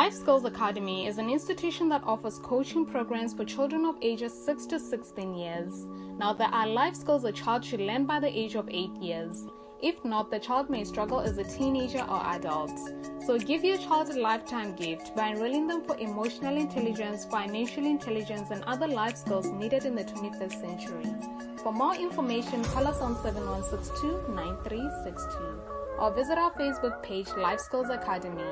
Life Skills Academy is an institution that offers coaching programs for children of ages 6 to 16 years. Now, there are life skills a child should learn by the age of 8 years. If not, the child may struggle as a teenager or adult. So give your child a lifetime gift by enrolling them for emotional intelligence, financial intelligence, and other life skills needed in the 21st century. For more information, call us on 7162-9362 or visit our Facebook page, Life Skills Academy.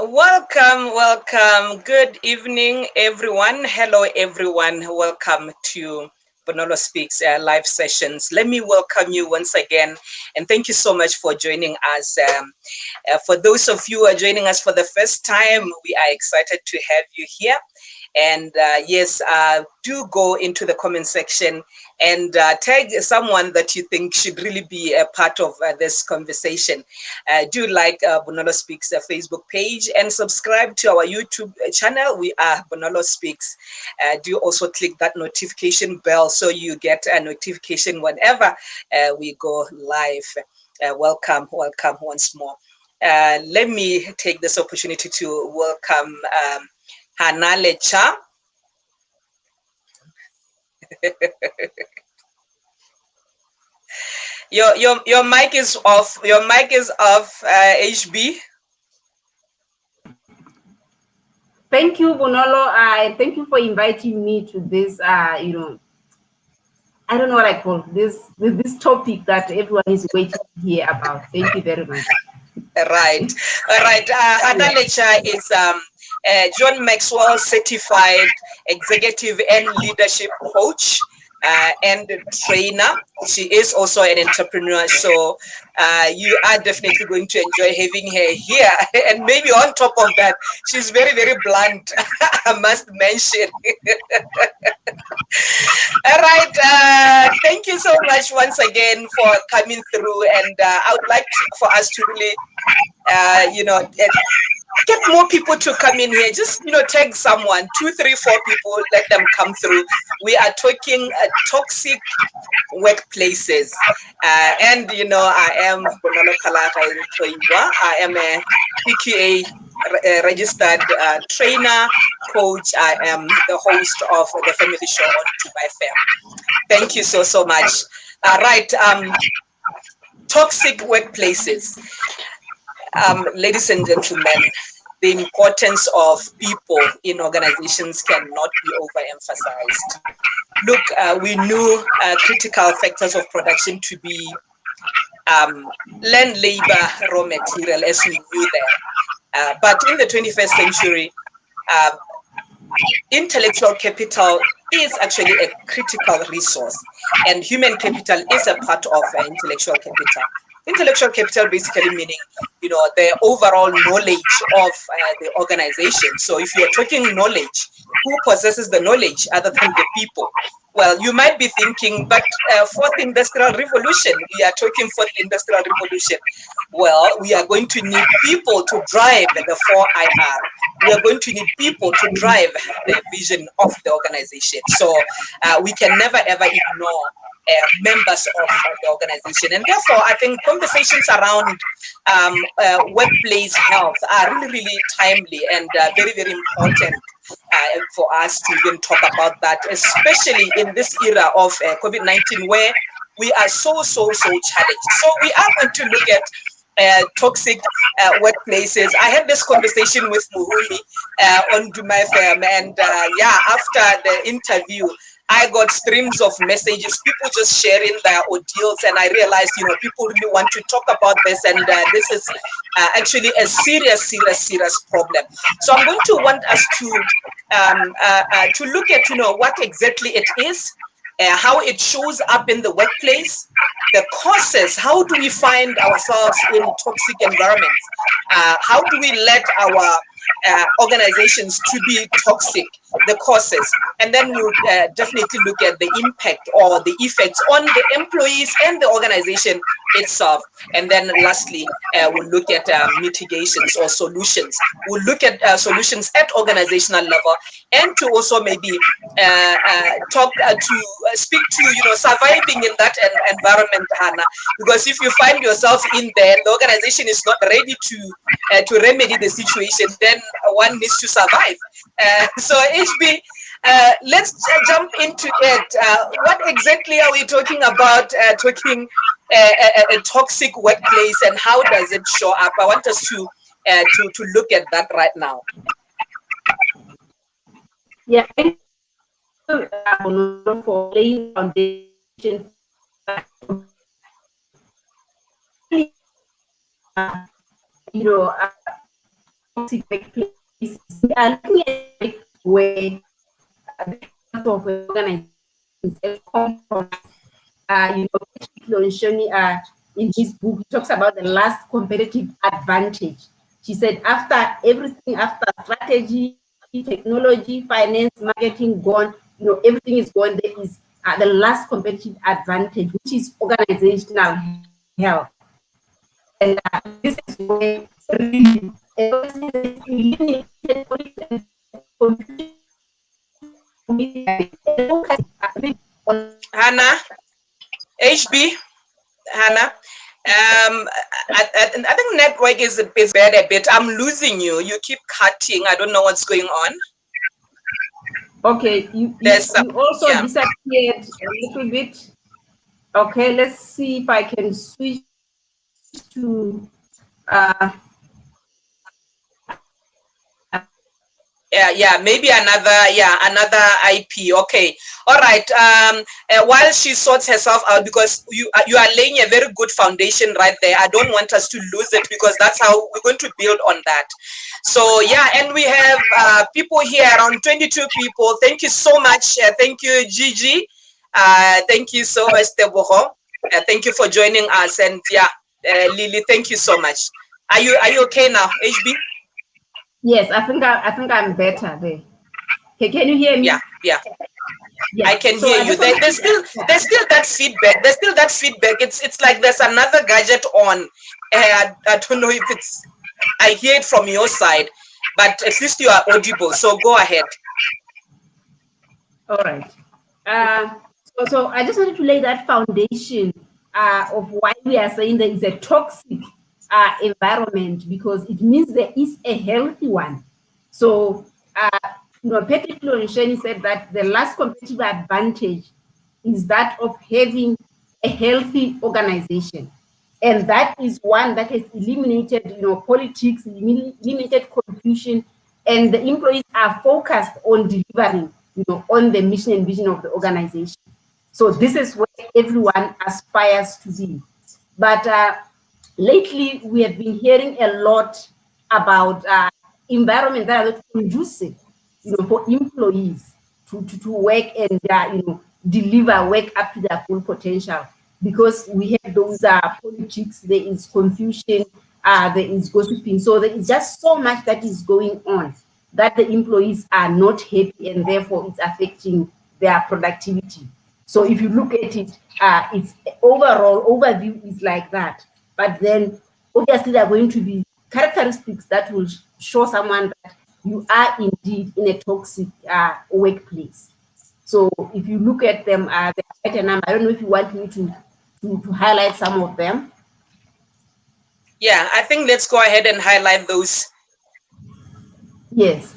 Welcome. Good evening, everyone. Hello, everyone. Welcome to Bonolo Speaks live sessions. Let me welcome you once again, and thank you so much for joining us. For those of you who are joining us for the first time, we are excited to have you here. And yes, do go into the comment section and tag someone that you think should really be a part of this conversation. Do like Bonolo Speaks Facebook page and subscribe to our YouTube channel. We are Bonolo Speaks. Do also click that notification bell so you get a notification whenever we go live. Welcome once more. Let me take this opportunity to welcome Lecha. Your mic is off. Your mic is off, HB. Thank you, Bonolo. Thank you for inviting me to this. I don't know what I call this topic that everyone is waiting to hear about. Thank you very much. Right. All right. Lecha is John Maxwell certified executive and leadership coach and trainer. She is also an entrepreneur, so you are definitely going to enjoy having her here. And maybe on top of that, she's very, very blunt, I must mention. All right. Thank you so much once again for coming through, and I would like for us to really get more people to come in here. Just tag someone, 2, 3, 4 people, let them come through. We are talking toxic workplaces, and I am Bonolo Kalaka. I am a PQA registered trainer, coach. I am the host of the family show on Dubai Fair. Thank you so much. Right. Toxic workplaces. Ladies and gentlemen, the importance of people in organizations cannot be overemphasized. Look, we knew critical factors of production to be land, labor, raw material, as we knew that. But in the 21st century, intellectual capital is actually a critical resource, and human capital is a part of intellectual capital. Intellectual capital basically meaning, the overall knowledge of the organization. So if you're talking knowledge, who possesses the knowledge other than the people? Well, you might be thinking, but fourth industrial revolution, we are talking fourth industrial revolution. Well, we are going to need people to drive the 4IR. We are going to need people to drive the vision of the organization. So we can never, ever ignore members of the organization. And therefore, I think conversations around workplace health are really, really timely and very, very important for us to even talk about that, especially in this era of COVID-19, where we are so challenged. So we are going to look at toxic workplaces. I had this conversation with Muhumi on Dubai Fair, and after the interview, I got streams of messages, people just sharing their ordeals, and I realized, people really want to talk about this, and this is actually a serious problem. So I'm going to want us to look at, what exactly it is, how it shows up in the workplace, the causes. How do we find ourselves in toxic environments? How do we let our organizations to be toxic, the causes, and then we'll definitely look at the impact or the effects on the employees and the organization itself. And then lastly, we'll look at mitigations or solutions. We'll look at solutions at organizational level, and to also maybe talk to speak to surviving in that environment, Hannah, because if you find yourself in there and the organization is not ready to remedy the situation, then one needs to survive. So HB, let's jump into it. What exactly are we talking about? Talking a toxic workplace, and how does it show up? I want us to look at that right now. Yeah, thank you for laying foundation. Toxic workplaces. We are looking at where the of organizations come from. In his book, he talks about the last competitive advantage. She said, after everything, after strategy, technology, finance, marketing gone, everything is gone. There is the last competitive advantage, which is organizational health. And this is where really Hannah, HB, Hannah. I think network is bad a bit. I'm losing you. You keep cutting. I don't know what's going on. Okay, you also disappeared a little bit. Okay, let's see if I can switch to maybe another IP. Okay, all right. While she sorts herself out, because you are laying a very good foundation right there. I don't want us to lose it, because that's how we're going to build on that. So yeah, and we have people here, around 22 people. Thank you so much. Thank you, Gigi. Thank you so much, Teboho. Thank you for joining us. And yeah, Lily, thank you so much. Are you okay now, HB? Yes, I think I'm better there. Okay, can you hear me? Yeah. I can hear you. There's still that feedback. There's still that feedback. It's like there's another gadget on. I don't know if it's. I hear it from your side, but at least you are audible. So go ahead. All right. So I just wanted to lay that foundation of why we are saying there is a toxic environment, because it means there is a healthy one. So, Patrick Clonsheni said that the last competitive advantage is that of having a healthy organization. And that is one that has eliminated, politics, eliminated confusion, and the employees are focused on delivering, on the mission and vision of the organization. So this is where everyone aspires to be. But lately, we have been hearing a lot about environment that are not conducive, for employees to work and deliver work up to their full potential. Because we have those politics, there is confusion, there is gossiping. So there is just so much that is going on that the employees are not happy, and therefore it's affecting their productivity. So if you look at it, its overall overview is like that. But then obviously there are going to be characteristics that will show someone that you are indeed in a toxic workplace. So if you look at them, there are quite a number. I don't know if you want me to highlight some of them. Yeah, I think let's go ahead and highlight those. Yes.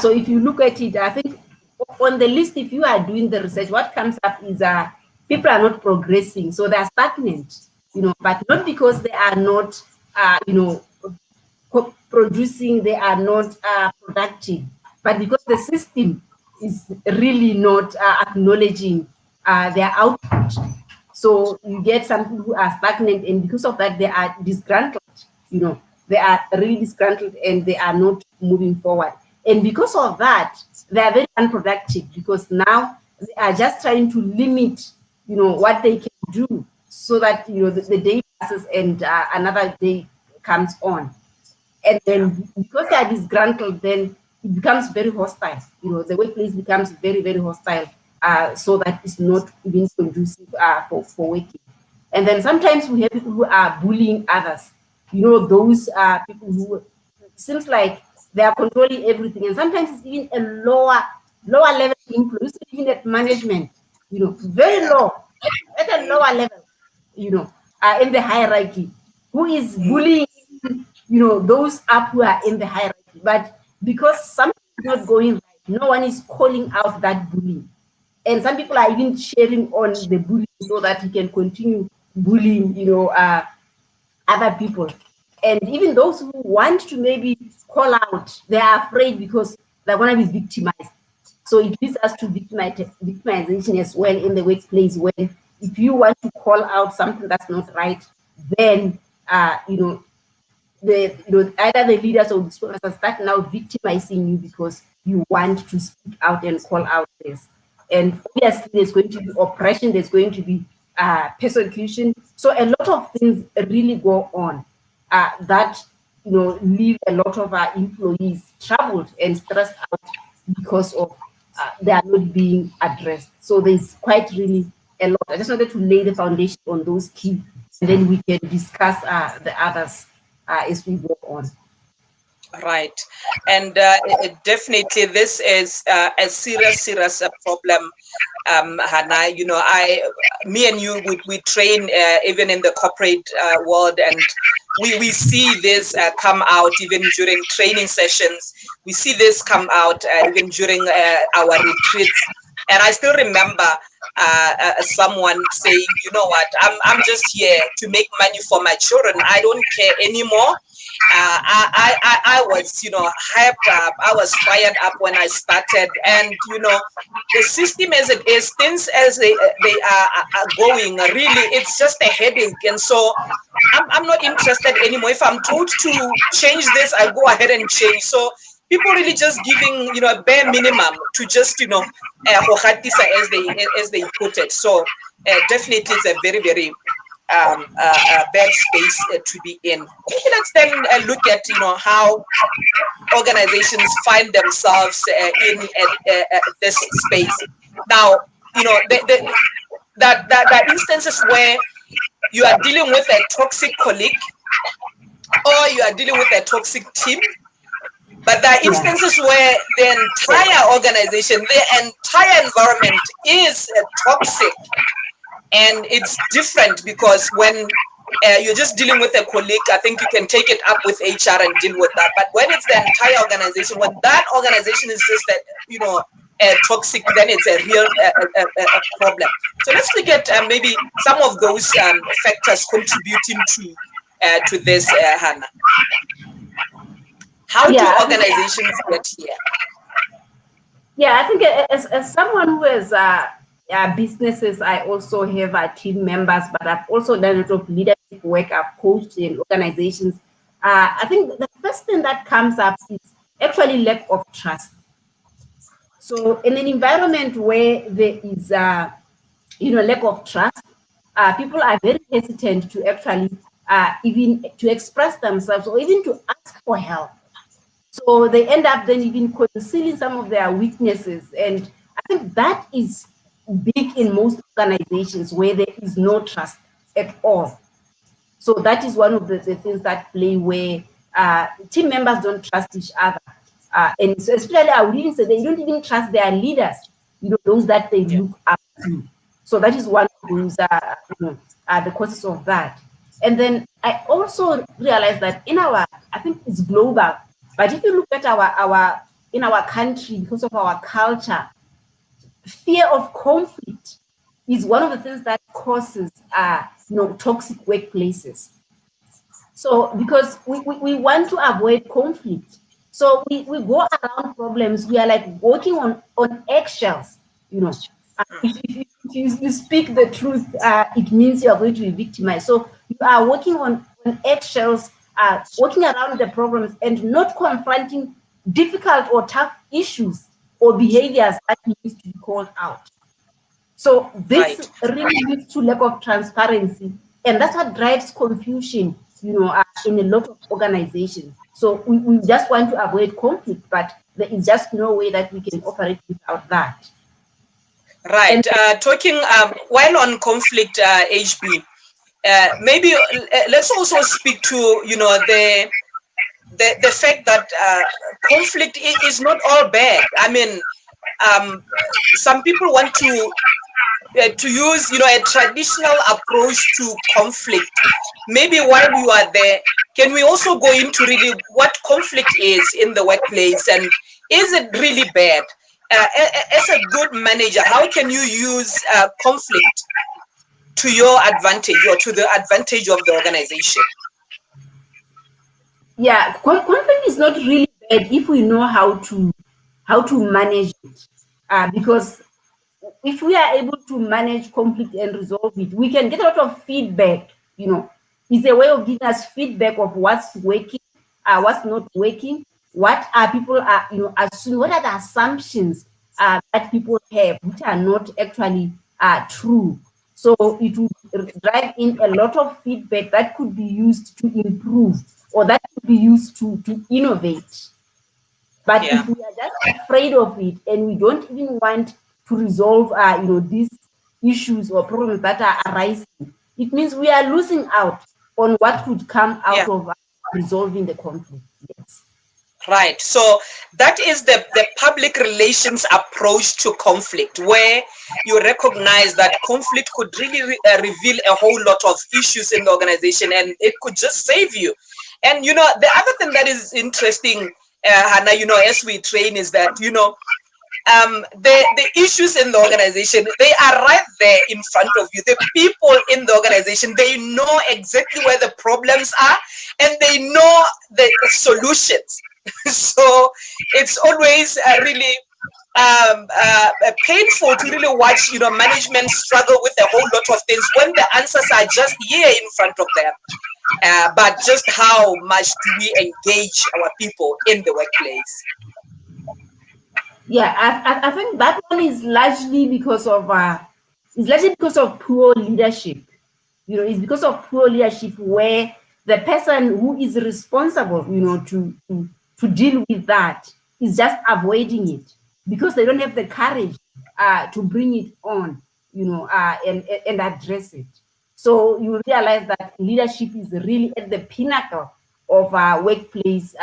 So if you look at it, I think on the list, if you are doing the research, what comes up is people are not progressing. So they are stagnant, but not because they are not, producing, they are not productive, but because the system is really not acknowledging their output. So you get some people who are stagnant, and because of that, they are disgruntled. They are really disgruntled, and they are not moving forward. And because of that, they are very unproductive, because now They are just trying to limit, what they can do, so that the day passes and another day comes on. And then because they are disgruntled, then it becomes very hostile. The workplace becomes very, very hostile, so that it's not even conducive for working. And then sometimes we have people who are bullying others. Those are people who seems like they are controlling everything. And sometimes it's even a lower level employees, even at management, very low, at a lower level, in the hierarchy, who is bullying those up who are in the hierarchy. But because something is not going right, no one is calling out that bullying. And some people are even sharing on the bullying so that he can continue bullying, other people. And even those who want to maybe call out, they are afraid because they're going to be victimized. So it leads us to victimization as well in the workplace, when if you want to call out something that's not right, then either the leaders or the supervisors start now victimizing you because you want to speak out and call out this. And obviously there's going to be oppression, there's going to be persecution. So a lot of things really go on that leave a lot of our employees troubled and stressed out because of they are not being addressed. So there's quite really a lot. I just wanted to lay the foundation on those key, and then we can discuss the others as we go on. Right. And definitely this is a serious problem, Hannah. Me and you, we train even in the corporate world, and we see this come out even during training sessions. We see this come out even during our retreats. And I still remember someone saying, you know what, I'm just here to make money for my children. I don't care anymore. I was, hyped up. I was fired up when I started. And, the system as it is, things as they are going, really, it's just a headache. And so I'm not interested anymore. If I'm told to change this, I go ahead and change. So people really just giving, a bare minimum to just, as they put it. So definitely it's a very, very bad space to be in. Maybe let's then look at, how organizations find themselves in this space. Now, the instances where you are dealing with a toxic colleague or you are dealing with a toxic team. But there are instances where the entire organization, the entire environment is toxic. And it's different because when you're just dealing with a colleague, I think you can take it up with HR and deal with that. But when it's the entire organization, when that organization is just toxic, then it's a real problem. So let's look at maybe some of those factors contributing to this, Hannah. How do organizations get here? Yeah, I think as someone who has businesses, I also have team members, but I've also done a lot of leadership work. I've coached in organizations. I think the first thing that comes up is actually lack of trust. So in an environment where there is lack of trust, people are very hesitant to actually even to express themselves or even to ask for help. So they end up then even concealing some of their weaknesses. And I think that is big in most organizations where there is no trust at all. So that is one of the things that play where team members don't trust each other. And so especially I would even say they don't even trust their leaders, those that they look up to. So that is one of those the causes of that. And then I also realized that I think it's global, but if you look at in our country, because of our culture, fear of conflict is one of the things that causes toxic workplaces. So because we want to avoid conflict, so we go around problems. We are like walking on eggshells. If you speak the truth, it means you are going to be victimized. So you are walking on eggshells, walking around the problems and not confronting difficult or tough issues or behaviors that needs to be called out. So this really leads to lack of transparency, and that's what drives confusion, in a lot of organizations. So we just want to avoid conflict, but there is just no way that we can operate without that. Right. Talking while on conflict, HB, maybe let's also speak to the fact that conflict is not all bad. I mean, some people want to use a traditional approach to conflict. Maybe while you are there, can we also go into really what conflict is in the workplace, and is it really bad? As a good manager, how can you use conflict to your advantage or to the advantage of the organization? Yeah, conflict is not really bad if we know how to manage it, because if we are able to manage conflict and resolve it, we can get a lot of feedback. It's a way of giving us feedback of what's working, what's not working, what are people assuming, what are the assumptions that people have which are not actually true. So it would drive in a lot of feedback that could be used to improve, or that could be used to innovate. But if we are just afraid of it and we don't even want to resolve, these issues or problems that are arising, it means we are losing out on what could come out of resolving the conflict. Yes. Right. So that is the public relations approach to conflict, where you recognize that conflict could really reveal a whole lot of issues in the organization, and it could just save you. And the other thing that is interesting, Hannah, as we train, is that the issues in the organization, they are right there in front of you. The people in the organization, they know exactly where the problems are, and they know the solutions. So it's always really painful to really watch management struggle with a whole lot of things when the answers are just here in front of them. But just how much do we engage our people in the workplace? Yeah, I think that one is largely because of poor leadership. It's because of poor leadership, where the person who is responsible, to deal with that is just avoiding it because they don't have the courage to bring it on, and address it. So you realize that leadership is really at the pinnacle of workplace,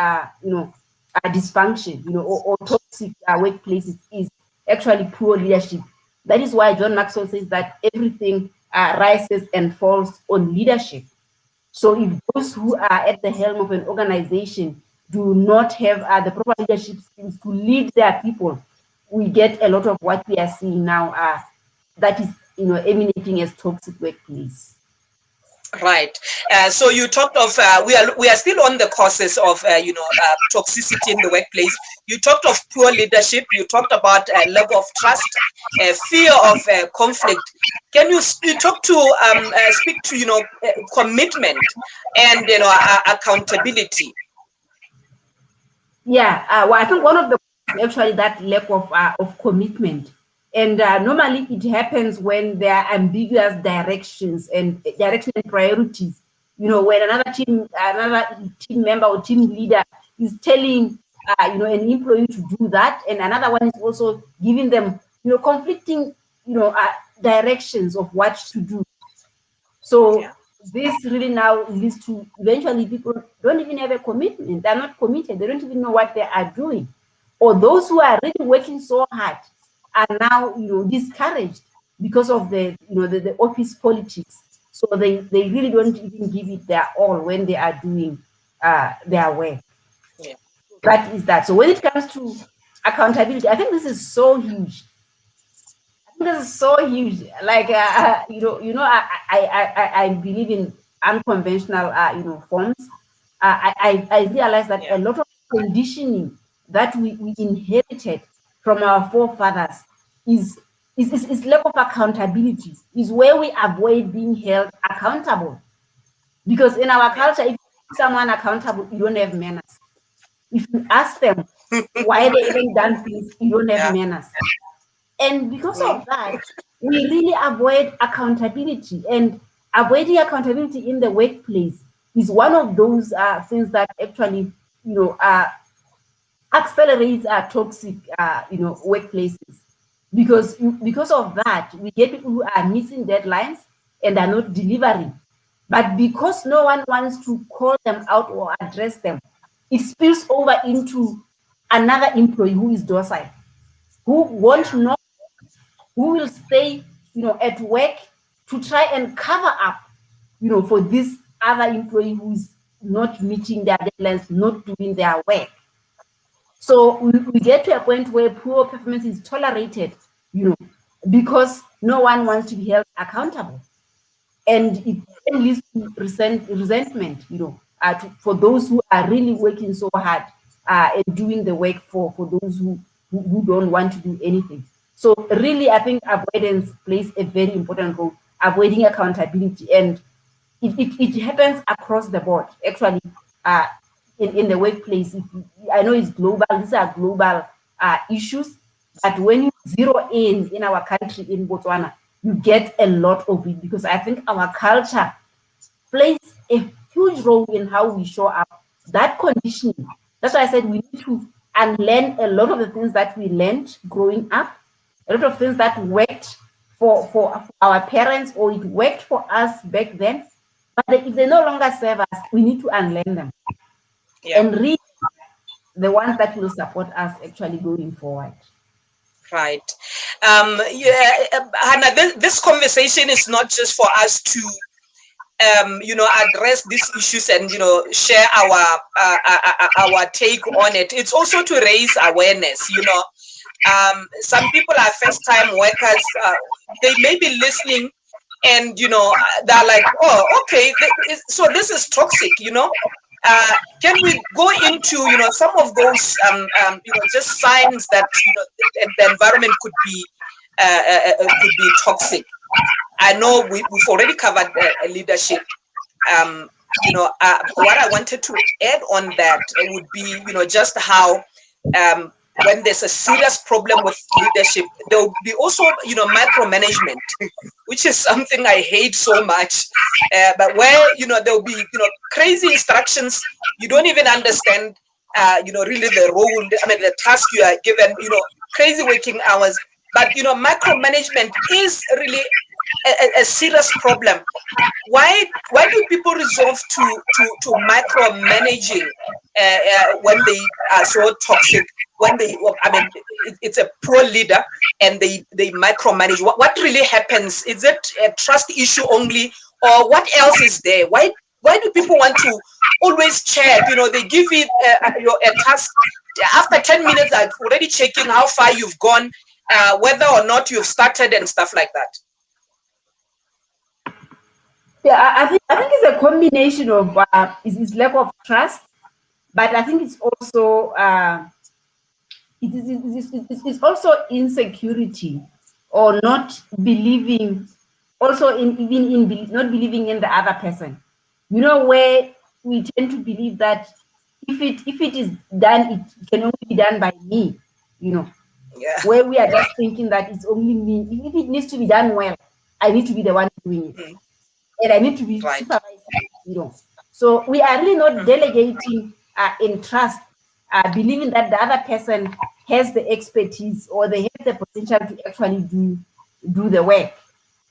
dysfunction, or toxic workplaces is actually poor leadership. That is why John Maxwell says that everything rises and falls on leadership. So if those who are at the helm of an organization do not have the proper leadership skills to lead their people, we get a lot of what we are seeing now that is emanating as toxic workplace. Right. So you talked of we are still on the causes of toxicity in the workplace. You talked of poor leadership. You talked about lack of trust, fear of conflict. Can you talk to speak to commitment and accountability? Yeah. Well, I think one of the actually that lack of commitment. And normally it happens when there are ambiguous directions and priorities. When another team member or team leader is telling an employee to do that, and another one is also giving them conflicting directions of what to do. So this really now leads to eventually people don't even have a commitment. They're not committed. They don't even know what they are doing. Or those who are really working so hard are now discouraged because of the office politics. So they really don't even give it their all when they are doing their work. Yeah. That is that. So when it comes to accountability, I think this is so huge. This is so huge. Like I believe in unconventional forms. I realize that a lot of conditioning that we inherited from our forefathers is lack of accountability, is where we avoid being held accountable. Because in our culture, if you keep someone accountable, you don't have manners. If you ask them why they haven't done things, you don't have manners. And because of that, we really avoid accountability, and avoiding accountability in the workplace is one of those things that actually, accelerates toxic, workplaces, because of that, we get people who are missing deadlines and are not delivering. But because no one wants to call them out or address them, it spills over into another employee who is docile, who won't know, who will stay, at work to try and cover up, for this other employee who's not meeting their deadlines, not doing their work. So we get to a point where poor performance is tolerated, because no one wants to be held accountable. And it then leads to resentment, for those who are really working so hard and doing the work for those who don't want to do anything. So really, I think avoidance plays a very important role, avoiding accountability. And it happens across the board, actually, in the workplace. I know it's global, these are global issues, but when you zero in our country, in Botswana, you get a lot of it, because I think our culture plays a huge role in how we show up. That conditioning, that's why I said we need to unlearn a lot of the things that we learned growing up, a lot of things that worked for our parents, or it worked for us back then. But if they no longer serve us, we need to unlearn them, and read the ones that will support us actually going forward. Right. Hannah, this conversation is not just for us to address these issues and share our take on it. It's also to raise awareness. Some people are first-time workers. They may be listening, and they're like, oh, okay, so this is toxic. Can we go into some of those just signs that the environment could be toxic? I know we've already covered leadership. What I wanted to add on that would be, just how when there's a serious problem with leadership, there will be also, micromanagement, which is something I hate so much. But where, there will be, crazy instructions, you don't even understand, really the role, the task you are given, crazy working hours. But, micromanagement is really a serious problem. Why do people resort to micromanaging when they are so toxic? When it's a poor leader and they micromanage. What really happens? Is it a trust issue only, or what else is there? Why do people want to always check? They give it a task. After 10 minutes, I'm already checking how far you've gone, whether or not you've started and stuff like that. Yeah, I think it's a combination of it's lack of trust, but I think it's also it's also insecurity, or not believing, also not believing in the other person. Where we tend to believe that if it is done, it can only be done by me. Yeah. Where we are just thinking that it's only me. If it needs to be done well, I need to be the one doing it. And I need to be supervised. So we are really not delegating in trust, believing that the other person has the expertise, or they have the potential to actually do the work.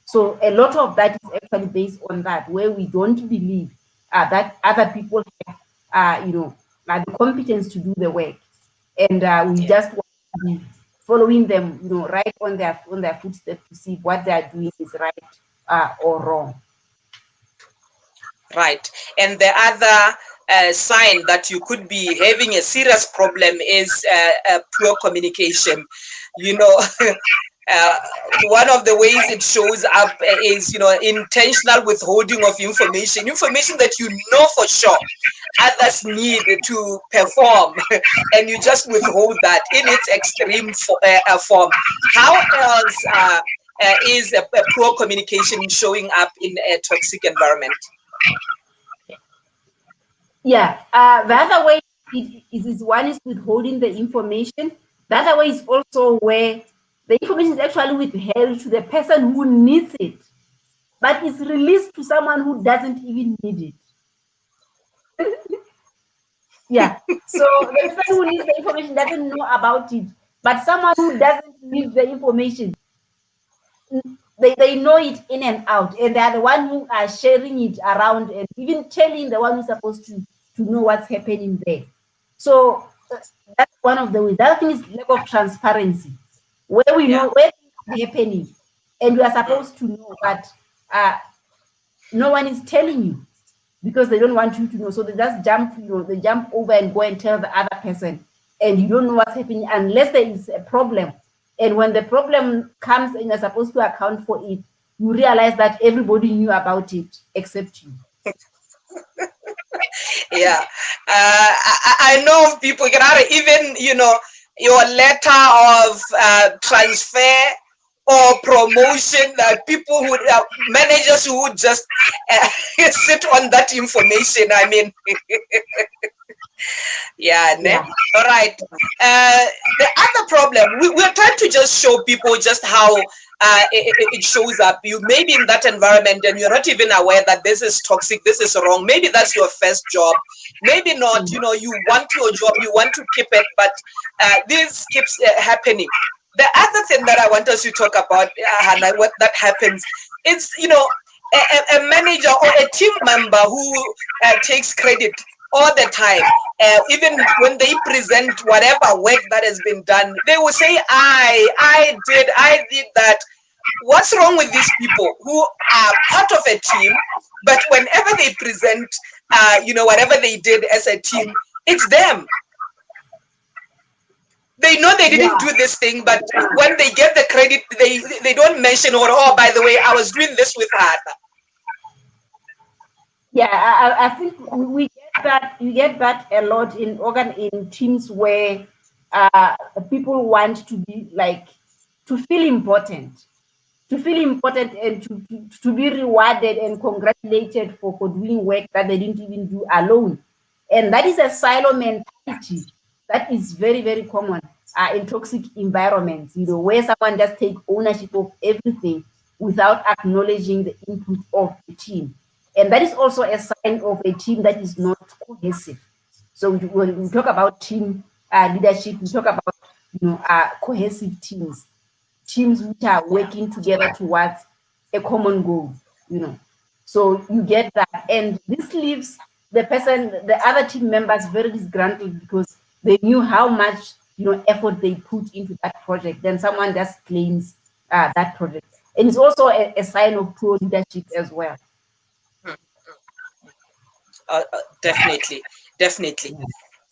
So a lot of that is actually based on that, where we don't believe that other people have, the competence to do the work, and we just want to be following them, right on their footsteps, to see what they are doing is right or wrong. Right. And the other sign that you could be having a serious problem is poor communication. One of the ways it shows up is, intentional withholding of information that you know for sure others need to perform, and you just withhold that in its extreme form. How else is a poor communication showing up in a toxic environment? Yeah, the other way is one is withholding the information. The other way is also where The information is actually withheld to the person who needs it, but it's released to someone who doesn't even need it. Yeah. So the person who needs the information doesn't know about it, but someone who doesn't need the information, they know it in and out, and they are the one who are sharing it around and even telling the one who's supposed to know what's happening there. So that's one of the ways. The other thing is lack of transparency, where we know where things are happening, and we are supposed to know, but no one is telling you because they don't want you to know. So they just jump, they jump over and go and tell the other person, and you don't know what's happening unless there is a problem. And when the problem comes and you're supposed to account for it, you realize that everybody knew about it except you. Yeah. I know of people, even, your letter of transfer or promotion, people who, managers who would just sit on that information. I mean, yeah. All right. The other problem, we're trying to just show people just how it shows up. You may be in that environment and you're not even aware that this is toxic, this is wrong. Maybe that's your first job, maybe not. You want your job, you want to keep it, but this keeps happening. The other thing that I want us to talk about, Hannah, what that happens, it's a manager or a team member who takes credit all the time. Even when they present whatever work that has been done, they will say, I did that. What's wrong with these people who are part of a team, but whenever they present, whatever they did as a team, it's them. They know they didn't do this thing, but when they get the credit, they don't mention, or, oh, by the way, I was doing this with her. Yeah, I think we get that. You get that a lot in teams where people want to be to feel important, and to be rewarded and congratulated for doing work that they didn't even do alone, and that is a silo mentality that is very, very common in toxic environments. Where someone just take ownership of everything without acknowledging the input of the team. And that is also a sign of a team that is not cohesive. So when we talk about team leadership, we talk about cohesive teams which are working together towards a common goal. So you get that. And this leaves the other team members very disgruntled because they knew how much, effort they put into that project. Then someone just claims that project. And it's also a sign of poor leadership as well. Definitely.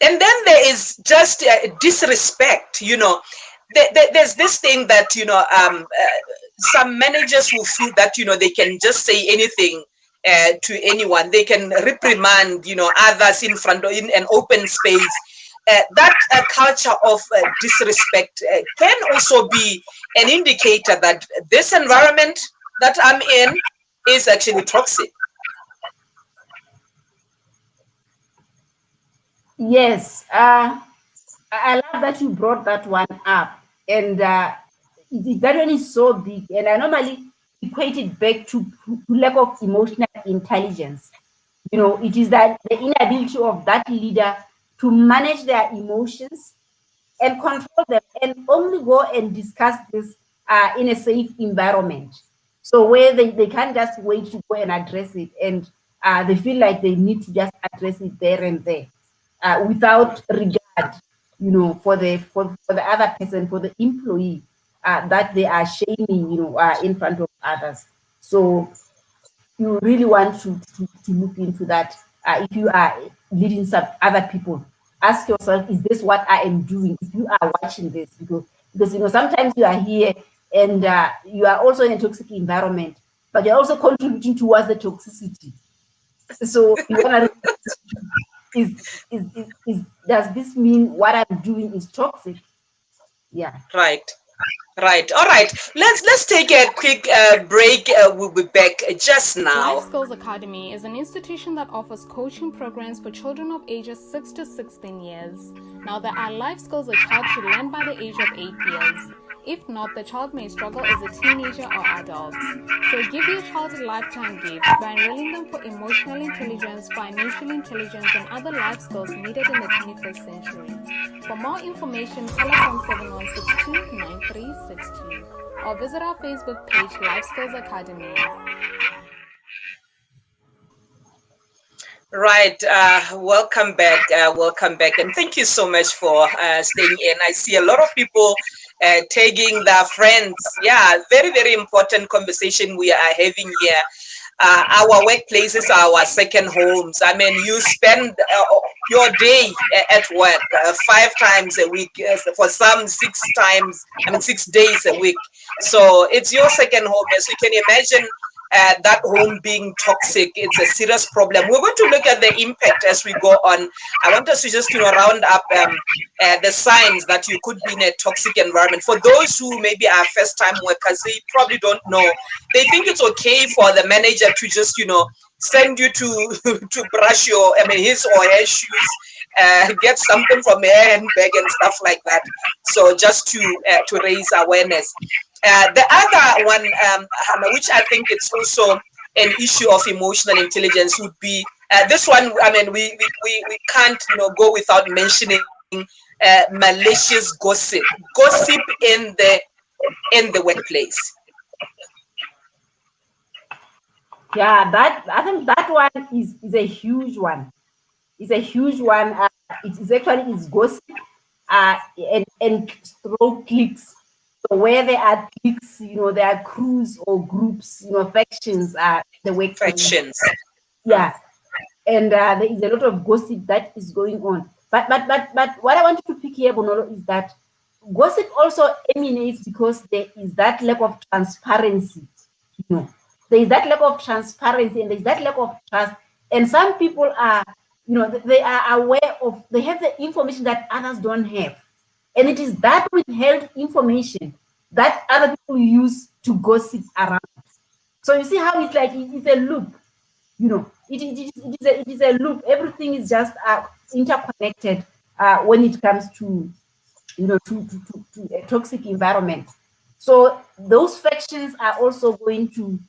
And then there is just disrespect. There's this thing that some managers will feel that they can just say anything to anyone. They can reprimand others in front of in an open space. That culture of disrespect can also be an indicator that this environment that I'm in is actually toxic. Yes, I love that you brought that one up, and that one is so big, and I normally equate it back to lack of emotional intelligence. It is that the inability of that leader to manage their emotions and control them, and only go and discuss this in a safe environment. So where they can't just wait to go and address it, and they feel like they need to just address it there and there without regard, for the other person, for the employee that they are shaming, in front of others. So you really want to look into that. If you are leading some other people, ask yourself, is this what I am doing? If you are watching this, because sometimes you are here and you are also in a toxic environment, but you're also contributing towards the toxicity. So you want to is does this mean what I'm doing is toxic? Yeah. Right. All right. Let's take a quick break. We'll be back just now. Life Skills Academy is an institution that offers coaching programs for children of ages 6 to 16 years. Now, there are life skills a child should learn by the age of 8 years. If not, the child may struggle as a teenager or adult. So give your child a lifetime gift by enrolling them for emotional intelligence, financial intelligence, and other life skills needed in the 21st century. For more information, call us on 7162-9362 or visit our Facebook page, Life Skills Academy. Right. Welcome back. And thank you so much for staying in. I see a lot of people tagging their friends. Yeah, very, very important conversation we are having here. Our workplaces are our second homes. I mean, you spend your day at work 5 times a week, for some 6 times, 6 days a week. So it's your second home. As you can imagine, that home being toxic, it's a serious problem. We're going to look at the impact as we go on. I want us to just round up the signs that you could be in a toxic environment. For those who maybe are first-time workers, they probably don't know. They think it's okay for the manager to just send you to to brush your his or her shoes, get something from her handbag and stuff like that. So just to raise awareness. The other one, which I think it's also an issue of emotional intelligence, would be this one. I mean, we can't go without mentioning malicious gossip in the workplace. Yeah, I think that one is a huge one. It's a huge one. It's gossip and throw cliques. So where there are cliques, there are crews or groups, factions, the work Factions. Yeah, and there is a lot of gossip that is going on. But what I want to pick here, Bonolo, is that gossip also emanates because there is that lack of transparency. There is that lack of transparency and there is that lack of trust. And some people are, they are aware of, they have the information that others don't have. And it is that withheld information that other people use to gossip around. So you see how it's like it's a loop. It is a loop. Everything is just interconnected when it comes to a toxic environment. So those factions are also going to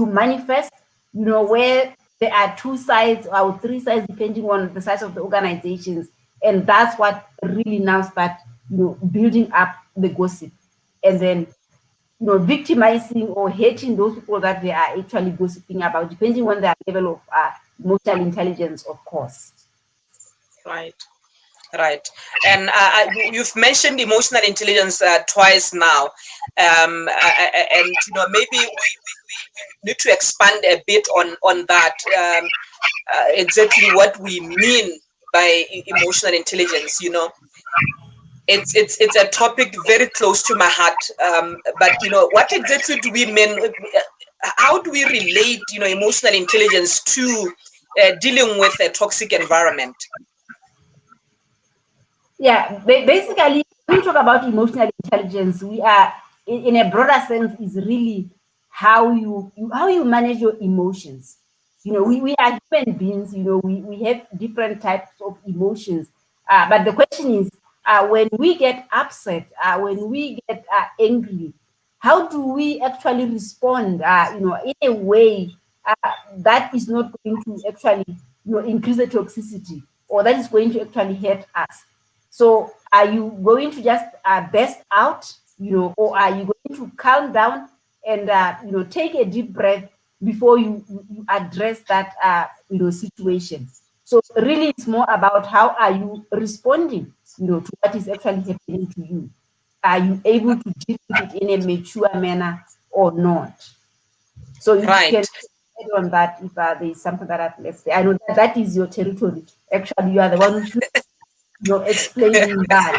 manifest, where there are 2 sides or 3 sides, depending on the size of the organizations. And that's what really now start, building up the gossip. And then, victimizing or hating those people that they are actually gossiping about, depending on their level of emotional intelligence, of course. Right. And you've mentioned emotional intelligence twice now, and maybe we need to expand a bit on that, exactly what we mean by emotional intelligence. It's a topic very close to my heart, but what exactly do we mean? How do we relate emotional intelligence to dealing with a toxic environment? Yeah, basically, when we talk about emotional intelligence, we are, in a broader sense, is really how you manage your emotions. We are human beings. We have different types of emotions. But the question is, when we get upset, when we get angry, how do we actually respond? In a way that is not going to actually, increase the toxicity, or that is going to actually hurt us. So are you going to just burst out, or are you going to calm down and, take a deep breath before you address that, situation? So really it's more about how are you responding, to what is actually happening to you. Are you able to deal with it in a mature manner or not? So you can add on that if there is something that I've left there. I know that is your territory. Actually, you are the one who should explaining that.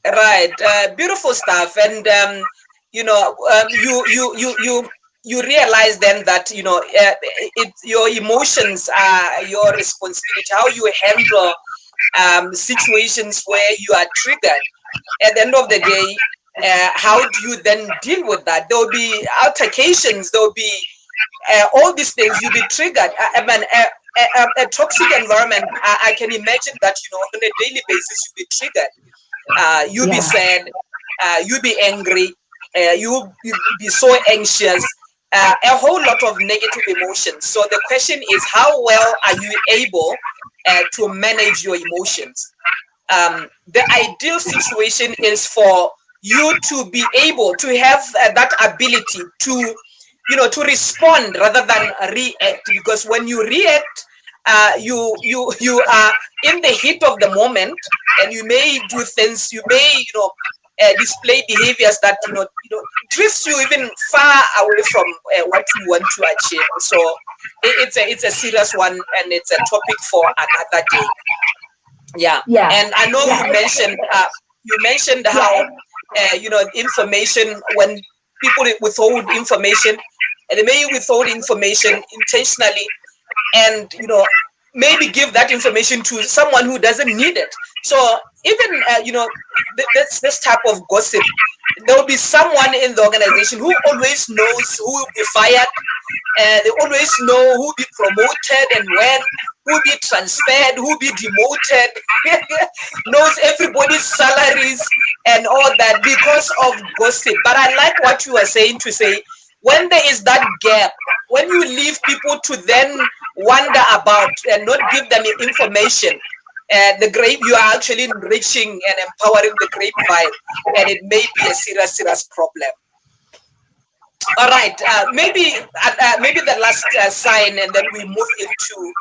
Right, beautiful stuff. And you realize then that your emotions are your responsibility. How you handle situations where you are triggered. At the end of the day, how do you then deal with that? There will be altercations. There will be all these things. You'll be triggered. A toxic environment, I can imagine that on a daily basis you'll be triggered. You'll be sad. you be angry, you be so anxious, a whole lot of negative emotions. So the question is, how well are you able to manage your emotions? The ideal situation is for you to be able to have that ability to, to respond rather than react. Because when you react, you are in the heat of the moment, and you may do things, you may, display behaviors that drifts you even far away from what you want to achieve. So it's a serious one, and it's a topic for another day. Yeah. And I know you mentioned how information, when people withhold information, and they may withhold information intentionally, and maybe give that information to someone who doesn't need it. So even this type of gossip, there will be someone in the organization who always knows who will be fired, they always know who will be promoted and when, who will be transferred, who will be demoted, knows everybody's salaries and all that because of gossip. But I like what you are saying, to say, when there is that gap, when you leave people to then wonder about and not give them information, you are actually enriching and empowering the grapevine, and it may be a serious problem. All right, maybe the last sign, and then we move into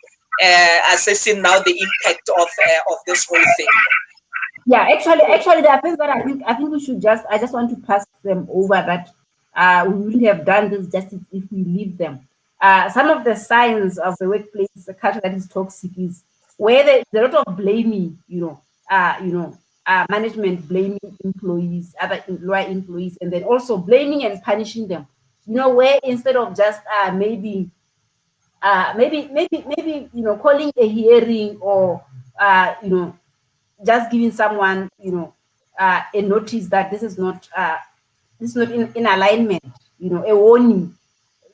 assessing now the impact of this whole thing. Yeah, actually, there are things that I think we should I just want to pass them over, that we wouldn't have done this just if we leave them. Some of the signs of the workplace, the culture that is toxic, is where there is a lot of blaming, management blaming employees, other lower employees, and then also blaming and punishing them. Where instead of just maybe calling a hearing, or just giving someone a notice that this is not in alignment, a warning,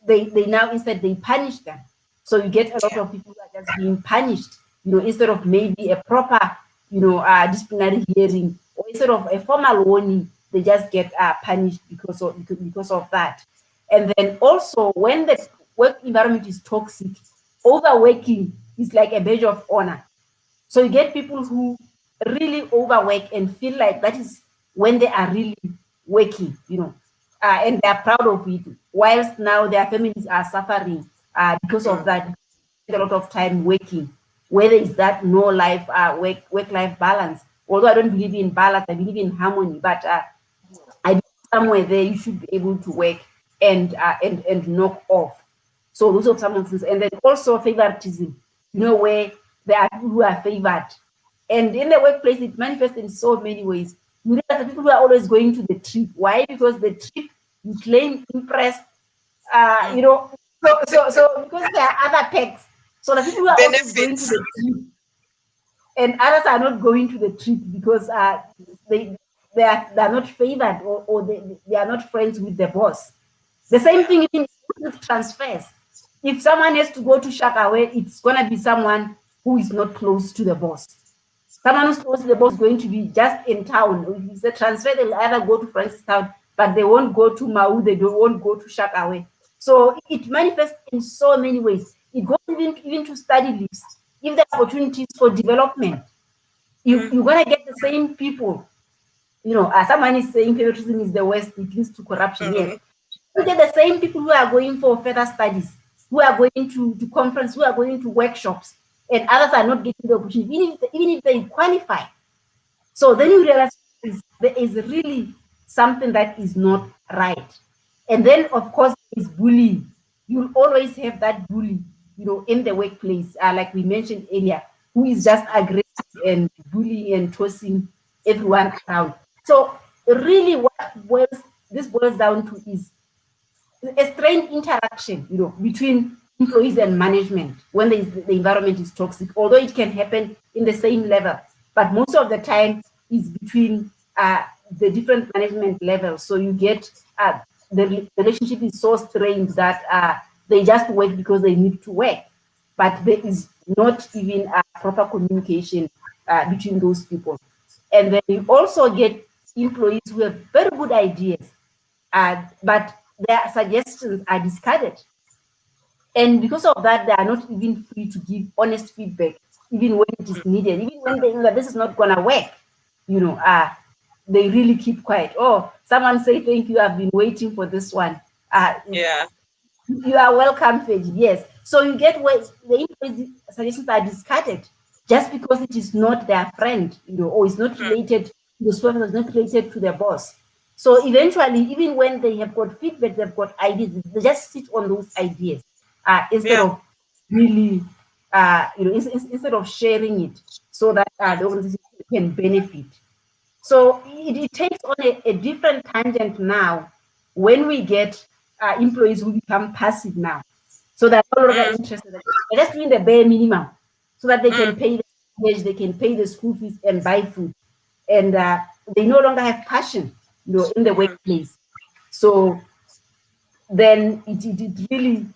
they now instead they punish them. So you get a lot of people who are just being punished, instead of maybe a proper disciplinary hearing, or instead of a formal warning, they just get punished because of that. And then also, when the work environment is toxic, overworking is like a badge of honor. So you get people who really overwork and feel like that is when they are really working, and they're proud of it, whilst now their families are suffering because of that. A lot of time working, where there is that no life work-life balance. Although I don't believe in balance, I believe in harmony, but I believe somewhere there you should be able to work and knock off. So those are some of things. And then also favoritism, where there are people who are favored. And in the workplace, it manifests in so many ways. You realize the people who are always going to the trip. Why? Because the trip, you claim impressed, so because there are other perks. So the people who are always going to the trip, and others are not going to the trip because they are not favored, or they are not friends with the boss. The same thing with transfers. If someone has to go to Shakaway, it's going to be someone who is not close to the boss. Someone who's close to the boss is going to be just in town. If it's a transfer, they'll either go to Francistown, but they won't go to Mau, they won't go to Shakaway. So it manifests in so many ways. It goes even to study leaves. If there are opportunities for development, you're going to get the same people. Someone is saying favoritism is the worst, it leads to corruption. Yes. You get the same people who are going for further studies, who are going to conference, who are going to workshops, and others are not getting the opportunity, even if they qualify. So then you realize there is really something that is not right. And then, of course, is bullying. You'll always have that bully, in the workplace, like we mentioned earlier, who is just aggressive and bullying and tossing everyone around. So really what this boils down to is a strained interaction, between employees and management when the environment is toxic, although it can happen in the same level, but most of the time is between the different management levels. So you get the relationship is so strained that they just work because they need to work, but there is not even a proper communication between those people. And then you also get employees who have very good ideas, but their suggestions are discarded. And because of that, they are not even free to give honest feedback, even when it is needed, even when they know that this is not going to work. They really keep quiet. Oh, someone say, thank you, I've been waiting for this one. Yeah. You are welcome, Feji. Yes. So you get where the employees' suggestions are discarded just because it is not their friend, or it's not related to the supervisor, it's not related to their boss. So eventually, even when they have got feedback, they've got ideas, they just sit on those ideas instead of really, instead of sharing it so that the organization can benefit. So it takes on a different tangent now when we get employees who become passive now. So they're no longer interested. They're just doing the bare minimum so that they can pay the wage, they can pay the school fees and buy food. And they no longer have passion, in the workplace. So then it really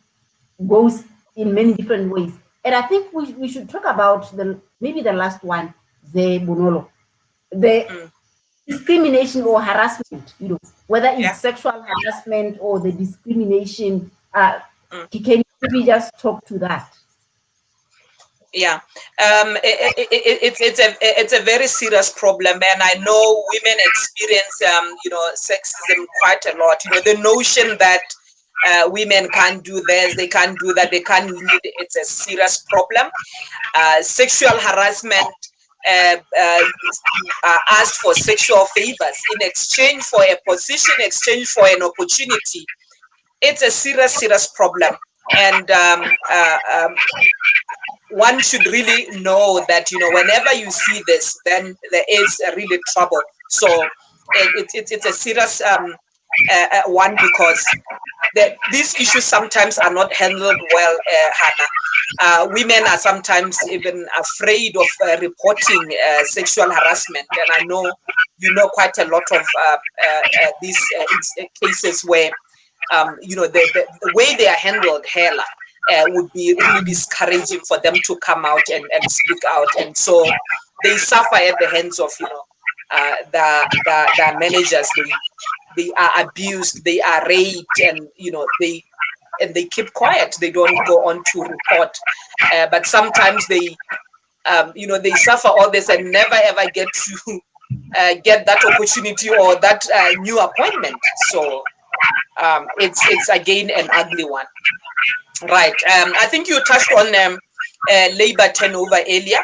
goes in many different ways. And I think we should talk about maybe the last one, the Bonolo. The discrimination or harassment, whether it's sexual harassment or the discrimination. Can you maybe just talk to that? Yeah, it's a very serious problem, and I know women experience sexism quite a lot. The notion that women can't do this, they can't do that, they can't lead. It's a serious problem. Sexual harassment. Asked for sexual favors in exchange for a position, exchange for an opportunity. It's a serious problem, and one should really know that whenever you see this, then there is really trouble. So it's a serious one, because these issues sometimes are not handled well, Hannah. Women are sometimes even afraid of reporting sexual harassment, and I know quite a lot of these cases where the way they are handled, Hela, would be really discouraging for them to come out and speak out, and so they suffer at the hands of the managers. They are abused, they are raped, and they keep quiet. They don't go on to report, but sometimes they they suffer all this and never ever get to get that opportunity or that new appointment. So it's again an ugly one. Right. I think you touched on labor turnover earlier.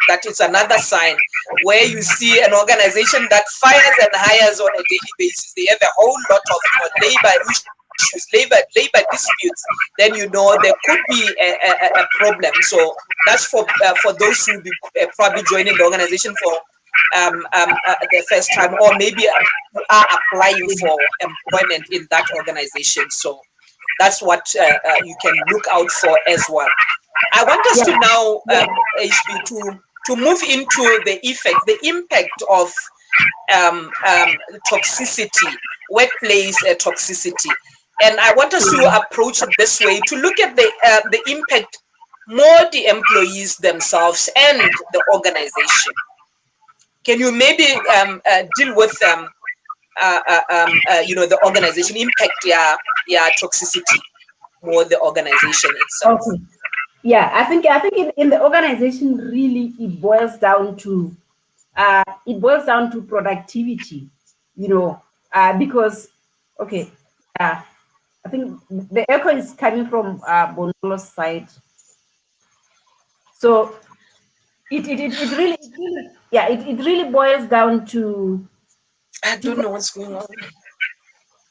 That is another sign where you see an organization that fires and hires on a daily basis. They have a whole lot of labor issues, labor disputes. Then there could be a problem. So that's for those who will be probably joining the organization for the first time, or maybe are applying for employment in that organization. So that's what you can look out for as well. I want us to now, HB, to move into the impact of toxicity, workplace toxicity. And I want us to approach it this way, to look at the impact more the employees themselves and the organization. Can you maybe deal with the organization impact, toxicity, more the organization itself? Okay. Yeah, I think in the organization, really it boils down to productivity, because I think the echo is coming from Bonolo's side. So it really boils down to. I don't know what's going on.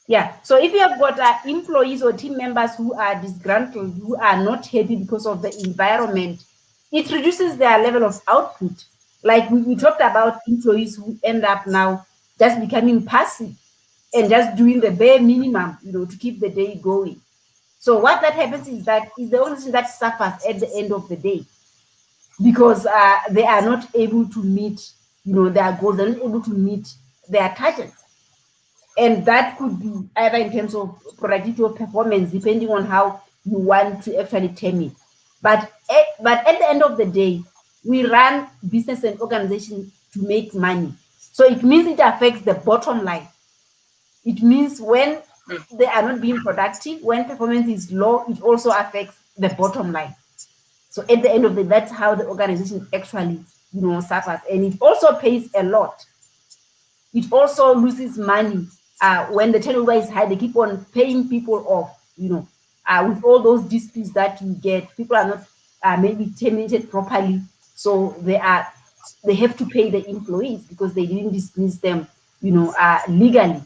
Yeah. So if you have got employees or team members who are disgruntled, who are not happy because of the environment, it reduces their level of output. Like we talked about employees who end up now just becoming passive and just doing the bare minimum, to keep the day going. So what that happens is that is the only thing that suffers at the end of the day, because they are not able to meet, their goals, they're not able to meet their targets. And that could be either in terms of productivity or performance, depending on how you want to actually term it. But at the end of the day, we run business and organization to make money. So it means it affects the bottom line. It means when they are not being productive, when performance is low, it also affects the bottom line. So at the end of the day, that's how the organization actually, suffers. And it also pays a lot. It also loses money when the turnover is high. They keep on paying people off, with all those disputes that you get. People are not maybe terminated properly, so they have to pay the employees because they didn't dismiss them, legally,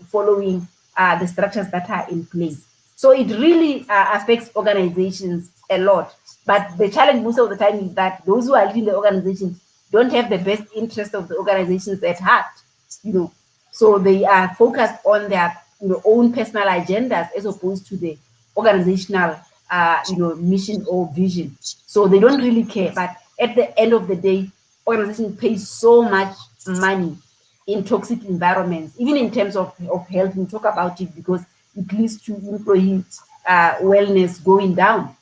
following the structures that are in place. So it really affects organizations a lot. But the challenge most of the time is that those who are leading the organization don't have the best interest of the organizations at heart, So they are focused on their own personal agendas as opposed to the organizational mission or vision. So they don't really care. But at the end of the day, organization pays so much money in toxic environments, even in terms of health. We talk about it because it leads to employee wellness going down.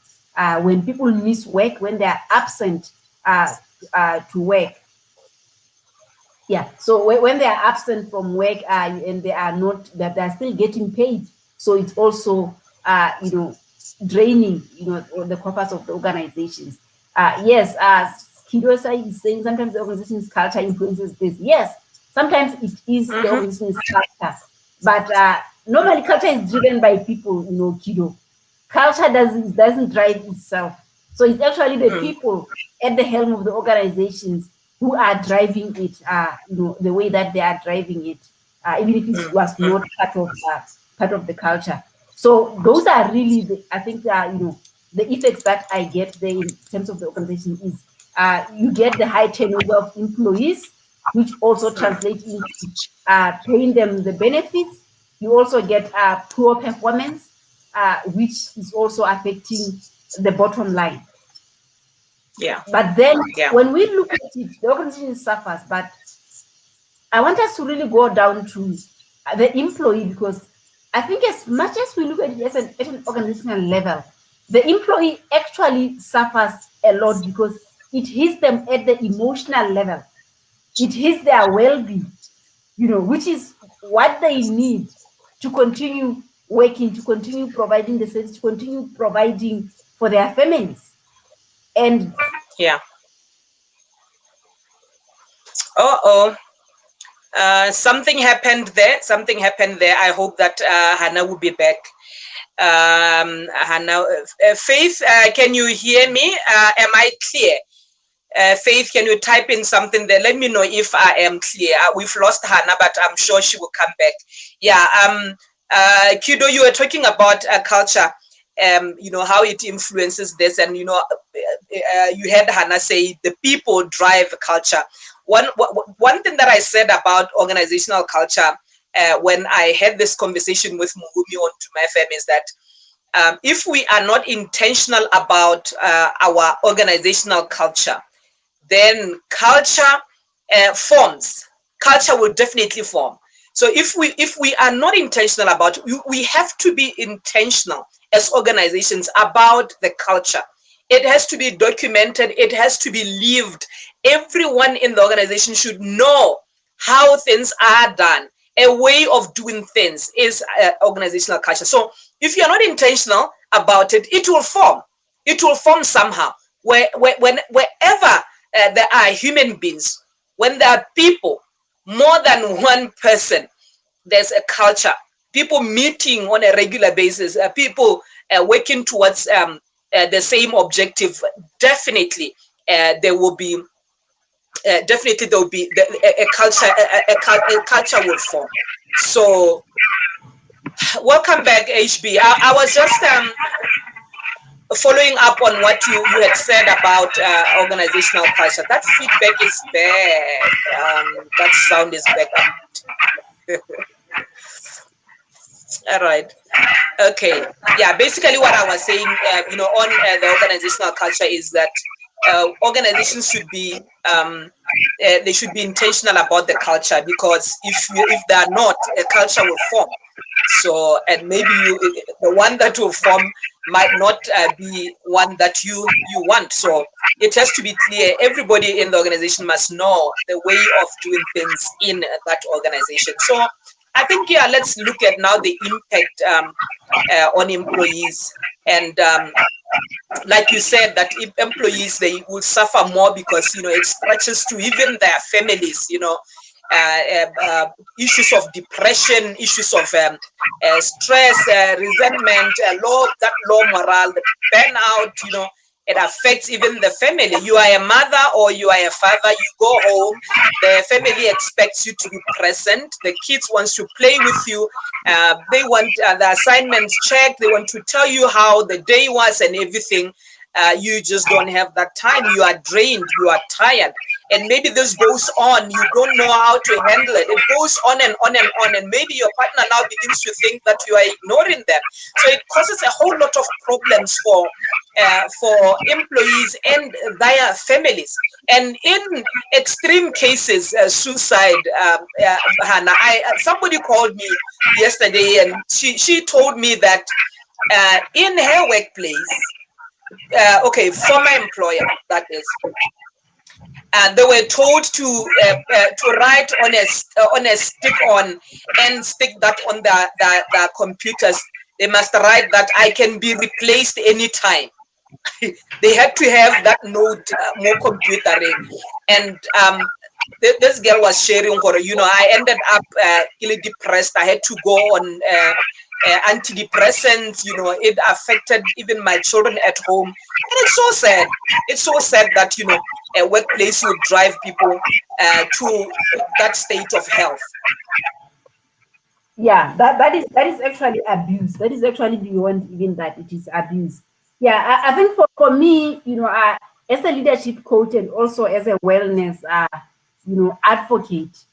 When people miss work, when they are absent to work. Yeah, so when they are absent from work and they are not, that they are still getting paid. So it's also, draining, the coffers of the organizations. Yes, Kidosa is saying sometimes the organization's culture influences this. Yes, sometimes it is the organization's culture, but normally culture is driven by people, Kido. Culture doesn't drive itself. So it's actually the people at the helm of the organizations who are driving it, the way that they are driving it, even if it was not part of the culture. So those are really, I think, the effects that I get there in terms of the organization is you get the high turnover of employees, which also translates into paying them the benefits. You also get poor performance, which is also affecting the bottom line. Yeah. But then when we look at it, the organization suffers. But I want us to really go down to the employee, because I think as much as we look at it at an organizational level, the employee actually suffers a lot because it hits them at the emotional level. It hits their well-being, which is what they need to continue working, to continue providing the service, to continue providing for their families. And something happened there. I hope that Hannah will be back. Hannah, Faith, can you hear me? Am I clear? Faith, can you type in something there? Let me know if I am clear. We've lost Hannah, but I'm sure she will come back. Yeah. Kido, you were talking about culture. How it influences this, and you had Hannah say the people drive culture. One thing that I said about organizational culture when I had this conversation with Muhumi on To My FM is that if we are not intentional about our organizational culture, then culture forms. Culture will definitely form. So if we are not intentional about it, we have to be intentional as organizations about the culture. It has to be documented. It has to be lived. Everyone in the organization should know how things are done. A way of doing things is organizational culture. So if you're not intentional about it, it will form. It will form somehow. Wherever there are human beings, when there are people, more than one person, there's a culture. People meeting on a regular basis, people working towards the same objective. Definitely, there will be. Definitely, there will be a culture. A culture will form. So, welcome back, HB. I was just following up on what you had said about organizational culture. That feedback is bad. That sound is back. All right. Okay. Yeah. Basically, what I was saying, on the organizational culture is that organizations should be they should be intentional about the culture, because if they are not, a culture will form. So, and maybe the one that will form might not be one that you want. So it has to be clear. Everybody in the organization must know the way of doing things in that organization. So I think, yeah, let's look at now the impact on employees. And like you said, that if employees, they will suffer more because, it stretches to even their families, issues of depression, issues of stress, resentment, low morale, the burnout, it affects even the family. You are a mother or you are a father, you go home, the family expects you to be present. The kids want to play with you. They want the assignments checked. They want to tell you how the day was and everything. You just don't have that time. You are drained. You are tired. And maybe this goes on. You don't know how to handle it. It goes on and on and on. And maybe your partner now begins to think that you are ignoring them. So it causes a whole lot of problems for employees and their families. And in extreme cases, suicide, Hannah, somebody called me yesterday and she told me that in her workplace, former employer, that is, they were told to write on a stick-on and stick that on the computers. They must write that I can be replaced anytime. They had to have that note, more computering. And this girl was sharing, I ended up really depressed. I had to go on antidepressants. It affected even my children at home. And it's so sad. It's so sad that, a workplace would drive people to that state of health. Yeah, that is actually abuse. That is actually beyond even that. It is abuse. Yeah, I think for me, as a leadership coach and also as a wellness, advocate,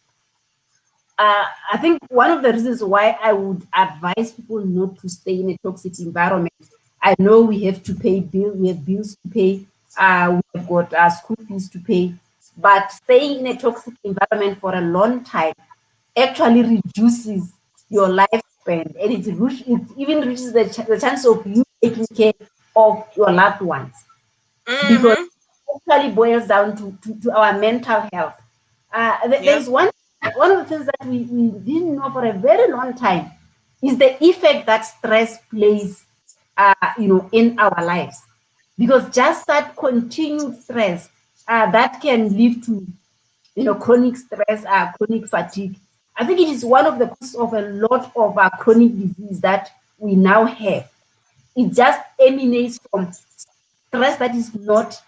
I think one of the reasons why I would advise people not to stay in a toxic environment. I know we have to pay bills. We have bills to pay. We've got school fees to pay. But staying in a toxic environment for a long time actually reduces your lifespan, and it even reduces the chance of you taking care of your loved ones. Because it actually boils down to our mental health. There's one of the things that we didn't know for a very long time is the effect that stress plays in our lives. Because just that continued stress that can lead to chronic stress, chronic fatigue. I think it is one of the causes of a lot of chronic disease that we now have. It just emanates from stress that is not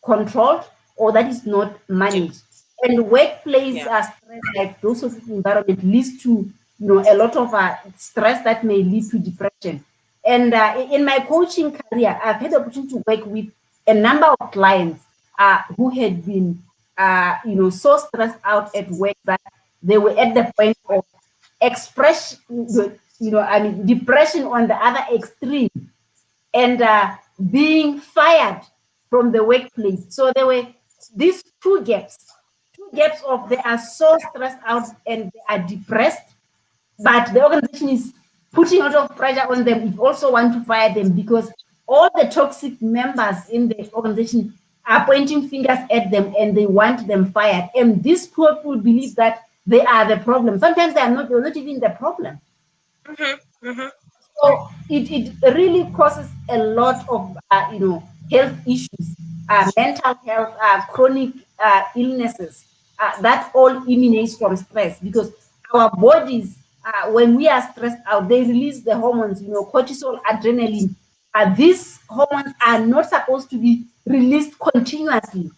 controlled or that is not managed. And workplace stress, like those of environment, leads to a lot of stress that may lead to depression. And in my coaching career, I've had the opportunity to work with a number of clients who had been so stressed out at work that they were at the point of expression, depression on the other extreme, and being fired from the workplace. So there were these two gaps of they are so stressed out and they are depressed, but the organization is putting a lot of pressure on them. It also want to fire them because all the toxic members in the organization are pointing fingers at them and they want them fired. And these people believe that they are the problem. Sometimes they're not even the problem. So it really causes a lot of health issues, mental health, chronic illnesses. That all emanates from stress because our bodies, when we are stressed out, they release the hormones, cortisol, adrenaline. These hormones are not supposed to be released continuously.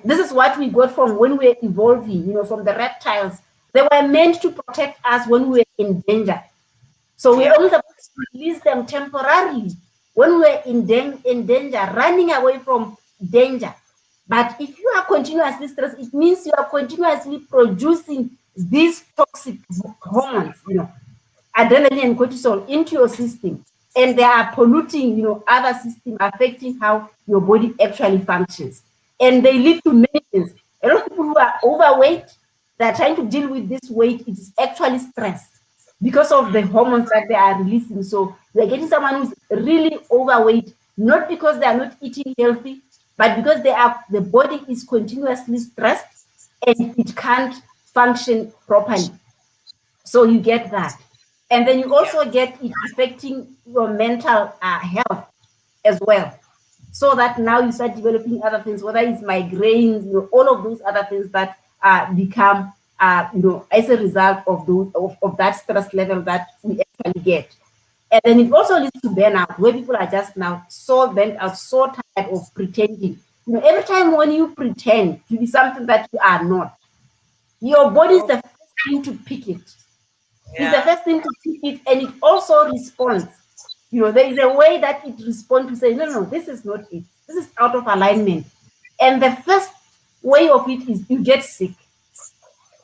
This is what we got from when we were evolving, from the reptiles. They were meant to protect us when we were in danger. So we're only supposed to release them temporarily when we're in danger, running away from danger. But if you are continuously stressed, it means you are continuously producing these toxic hormones, adrenaline and cortisol into your system. And they are polluting, other systems, affecting how your body actually functions. And they lead to many things. A lot of people who are overweight, they're trying to deal with this weight. It is actually stress. because of the hormones that they are releasing. So they're getting someone who's really overweight, not because they are not eating healthy, but because the body is continuously stressed and it can't function properly. So you get that. And then you also get it affecting your mental health as well. So that now you start developing other things, whether it's migraines, all of those other things that become, as a result of that stress level that we actually get. And then it also leads to burnout, where people are just now so burnt out, so tired of pretending. Every time when you pretend to be something that you are not, your body is the first thing to pick it. It's the first thing to pick it, and it also responds. There is a way that it responds to say, no, this is not it. This is out of alignment. And the first way of it is you get sick.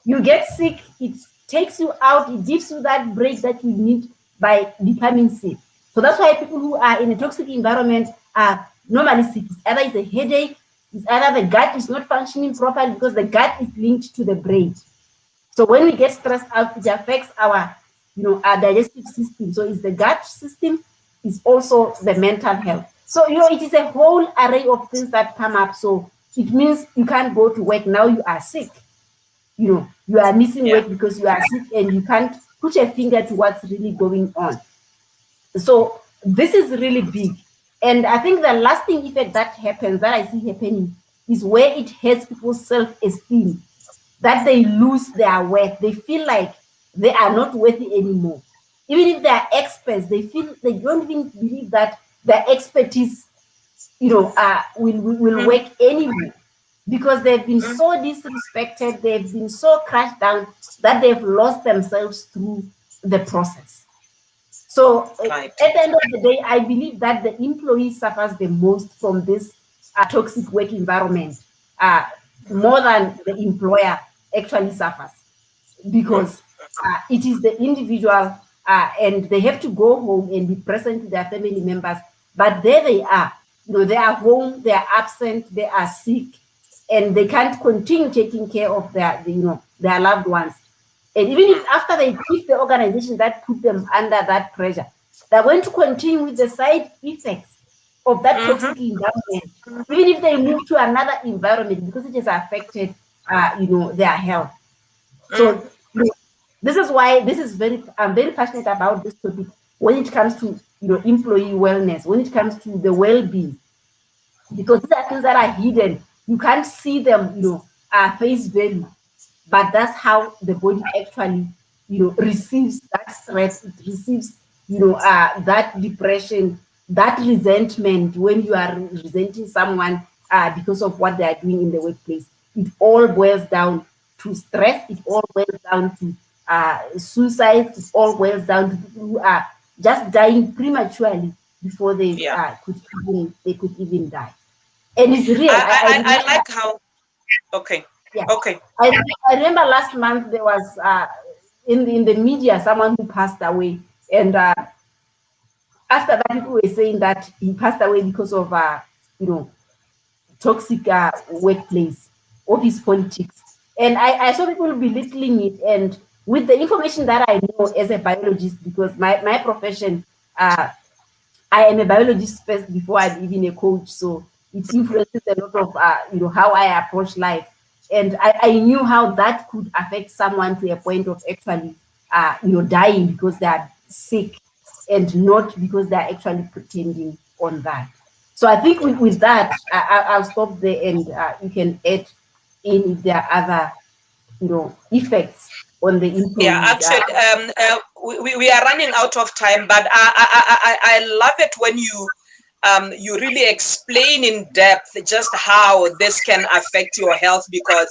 You get sick, it takes you out, it gives you that break that you need by becoming sick. So that's why people who are in a toxic environment are normally sick. It's either it's a headache, it's either the gut is not functioning properly, because the gut is linked to the brain. So when we get stressed out, it affects our digestive system. So it's the gut system, it's also the mental health. So, it is a whole array of things that come up. So it means you can't go to work. Now you are sick. You are missing work because you are sick, and you can't put a finger to what's really going on. So this is really big. And I think the lasting effect that happens, that I see happening, is where it hurts people's self-esteem, that they lose their worth. They feel like they are not worthy anymore. Even if they are experts, they don't even believe that their expertise, will work anymore, because they've been so disrespected, they've been so crushed down, that they've lost themselves through the process. So at the end of the day, I believe that the employee suffers the most from this toxic work environment, more than the employer actually suffers, because it is the individual, and they have to go home and be present to their family members. But there they are, they are home, they are absent, they are sick, and they can't continue taking care of their loved ones. And even if after they quit the organization that put them under that pressure, they're going to continue with the side effects of that toxic environment, even if they move to another environment, because it has affected, their health. So this is why I'm very passionate about this topic when it comes to employee wellness, when it comes to the well-being, because these are things that are hidden. You can't see them, face value, but that's how the body actually, receives that stress. It receives, that depression, that resentment. When you are resenting someone because of what they are doing in the workplace, it all boils down to stress. It all boils down to suicide. It all boils down to people who are just dying prematurely before they could even die. And it's real. I like how. Okay. Yeah. Okay. I remember last month there was in the media someone who passed away, and after that people were saying that he passed away because of toxic workplace, office politics, and I saw people belittling it. And with the information that I know as a biologist, because my profession, I am a biologist first before I'm even a coach, so it influences a lot of how I approach life. And I knew how that could affect someone to a point of actually dying because they are sick, and not because they're actually pretending on that. So I think with that, I'll stop there, and you can add in if there are other effects on the employees. Yeah, actually, we are running out of time, but I love it when you really explain in depth just how this can affect your health, because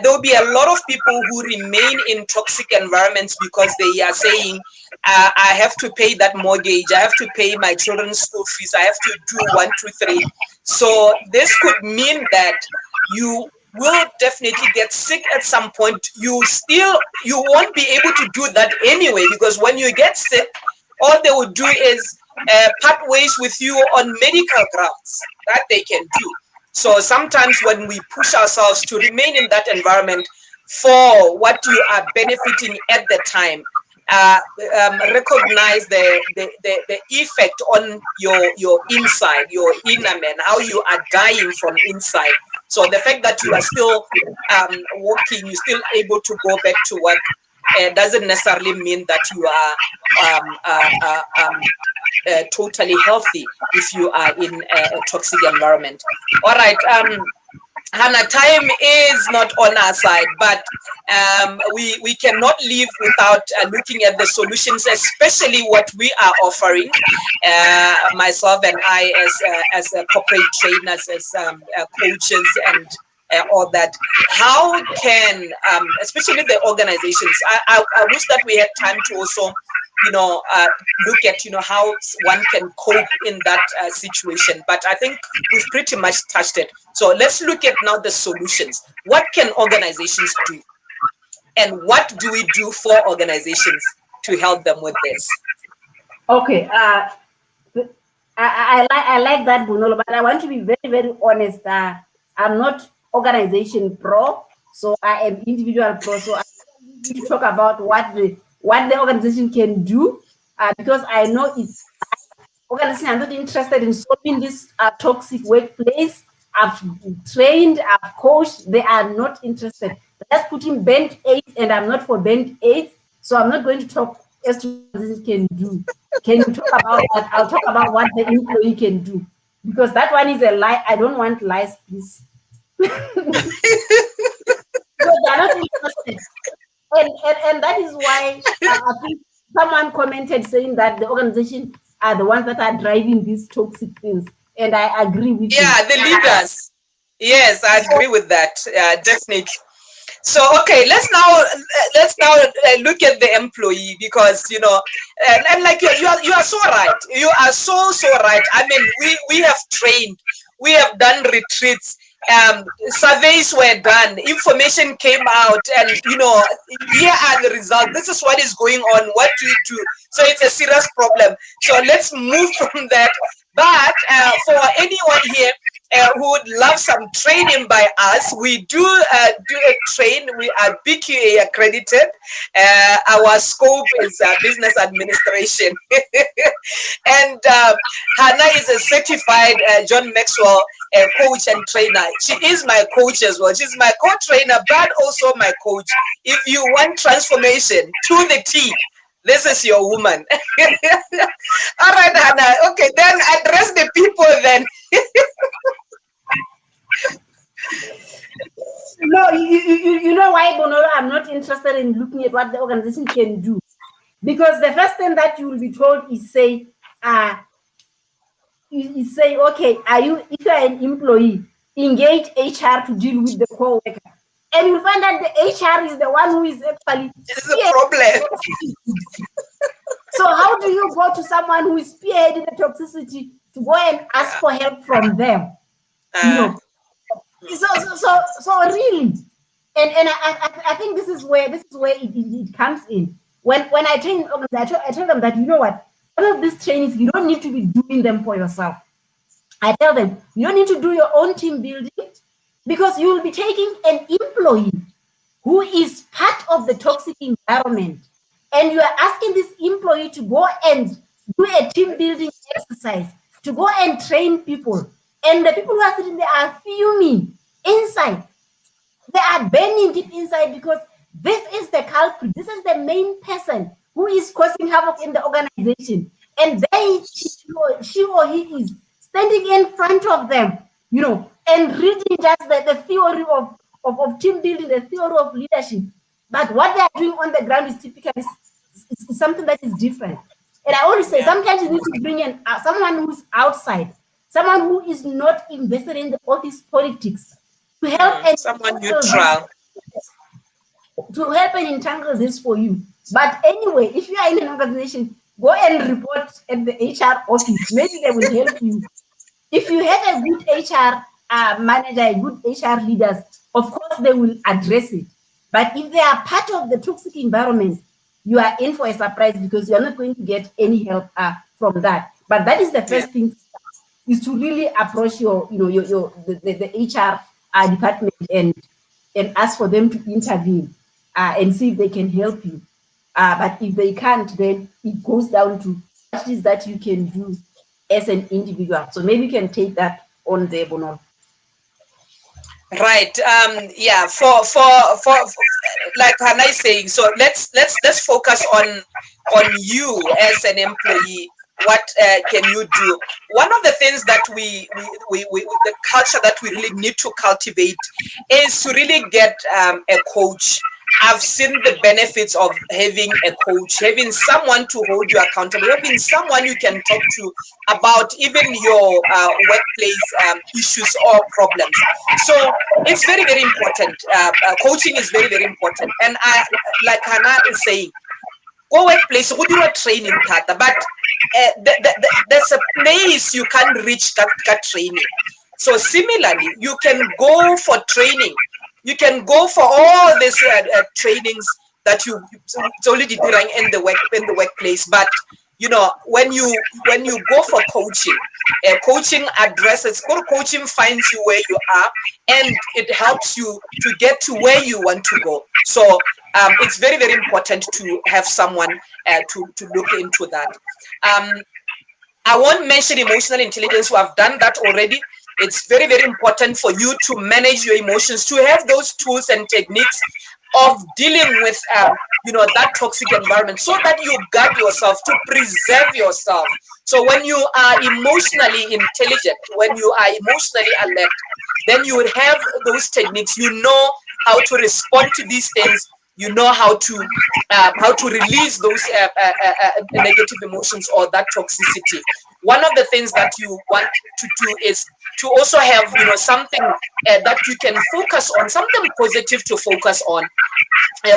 there'll be a lot of people who remain in toxic environments because they are saying, I have to pay that mortgage, I have to pay my children's school fees, I have to do 1, 2, 3. So this could mean that you will definitely get sick at some point. You won't be able to do that anyway, because when you get sick, all they will do is part ways with you on medical grounds that they can do. So sometimes when we push ourselves to remain in that environment for what you are benefiting at the time, recognize the effect on your inside, your inner man, how you are dying from inside. So the fact that you are still working, you're still able to go back to work, doesn't necessarily mean that you are totally healthy if you are in a toxic environment. All right. Hannah, time is not on our side, but we cannot live without looking at the solutions, especially what we are offering. Myself and I, as corporate trainers, as coaches, and all that. How can, especially the organizations, I wish that we had time to also, look at, how one can cope in that situation. But I think we've pretty much touched it. So let's look at now the solutions. What can organizations do? And what do we do for organizations to help them with this? Okay. I like that, Bunolo, but I want to be very, very honest. I'm not organization pro, so I am individual pro. So I need to talk about what the organization can do, because I know it's organization are not interested in solving this toxic workplace. I've trained, I've coached. They are not interested. That's putting band aids, and I'm not for band aids. So I'm not going to talk as to what this can do. Can you talk about that? I'll talk about what the employee can do, because that one is a lie. I don't want lies, please. Because they're not interested. And that is why I think someone commented saying that the organization are the ones that are driving these toxic things. And I agree with you. Yeah, the leaders. Yes, I agree with that. Definitely. So okay, let's now look at the employee, because and like you are so right. You are so right. I mean, we have trained, we have done retreats, surveys were done, information came out, and here are the results. This is what is going on. What do you do? So it's a serious problem. So let's move from that. But for anyone here who would love some training by us, we do train. We are BQA accredited. Our scope is business administration. And Hannah is a certified John Maxwell coach and trainer. She is my coach as well. She's my co-trainer, but also my coach. If you want transformation to the T, this is your woman. All right, Hannah. Okay, then address the people then. No, you know why, Bonolo, I'm not interested in looking at what the organization can do. Because the first thing that you will be told is say, okay, if you're an employee, engage HR to deal with the co-worker. And you'll find that the HR is the one who is actually the problem. So how do you go to someone who is spearheading the toxicity to go and ask for help from them? So really, and I think this is where it comes in. When I train organizations, I tell them that, you know what, all of these trainings, you don't need to be doing them for yourself. I tell them, you don't need to do your own team building, because you will be taking an employee who is part of the toxic environment, and you are asking this employee to go and do a team building exercise, to go and train people. And the people who are sitting there are fuming inside. They are burning deep inside, because this is the culprit. This is the main person who is causing havoc in the organization. And she or he is standing in front of them, and reading just the theory of team building, the theory of leadership. But what they are doing on the ground is typically is something that is different. And I always say, sometimes you need to bring in someone who's outside, someone who is not invested in the office politics, to help and someone neutral, to help and entangle this for you. But anyway, if you are in an organization, go and report at the HR office. Maybe they will help you. If you have a good HR manager, good HR leaders, of course they will address it. But if they are part of the toxic environment, you are in for a surprise, because you are not going to get any help from that. But that is the first thing to start, is to really approach the HR department and ask for them to intervene and see if they can help you. But if they can't, then it goes down to what it is that you can do as an individual. So maybe you can take that on there, Bonolo. Right. Yeah. For like Hannah is saying, so let's focus on you as an employee. What can you do? One of the things that we the culture that we really need to cultivate is to really get a coach. I've seen the benefits of having a coach, having someone to hold you accountable, having someone you can talk to about even your workplace issues or problems. So it's very, very important. Coaching is very, very important. And I, like Hannah is saying, go workplace, go do a training, but there's a place you can't reach that training. So similarly, you can go for training. You can go for all these trainings that it's already in the workplace. But you know, when you go for coaching, coaching addresses, coaching finds you where you are, and it helps you to get to where you want to go. So it's very, very important to have someone to look into that. I won't mention emotional intelligence. We have done that already. It's very, very important for you to manage your emotions, to have those tools and techniques of dealing with that toxic environment, so that you guard yourself, to preserve yourself. So when you are emotionally intelligent, when you are emotionally alert, then you would have those techniques. You know how to respond to these things. You know how to release those negative emotions or that toxicity. One of the things that you want to do is to also have something that you can focus on, something positive to focus on.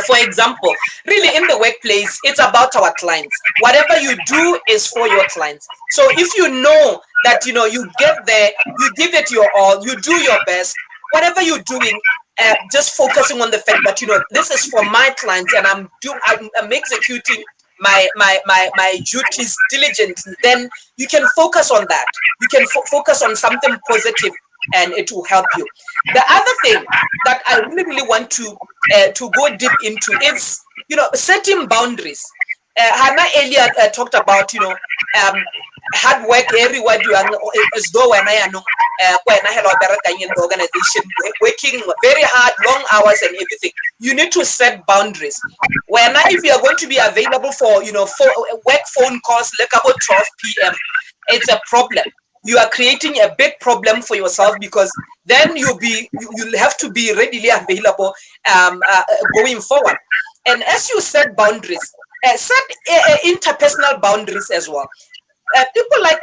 For example, really in the workplace, it's about our clients. Whatever you do is for your clients. So if you know that you get there, you give it your all, you do your best, whatever you're doing, just focusing on the fact that this is for my clients, and I'm executing my duties diligently, then you can focus on that. You can focus on something positive, and it will help you. The other thing that I really, really want to go deep into is setting boundaries. Hannah earlier talked about hard work everywhere you are, as though when I know when I in the organization, working very hard, long hours and everything. You need to set boundaries. If you are going to be available for work phone calls like about 12 p.m., it's a problem. You are creating a big problem for yourself, because then you'll have to be readily available going forward. And as you set boundaries, set interpersonal boundaries as well. People like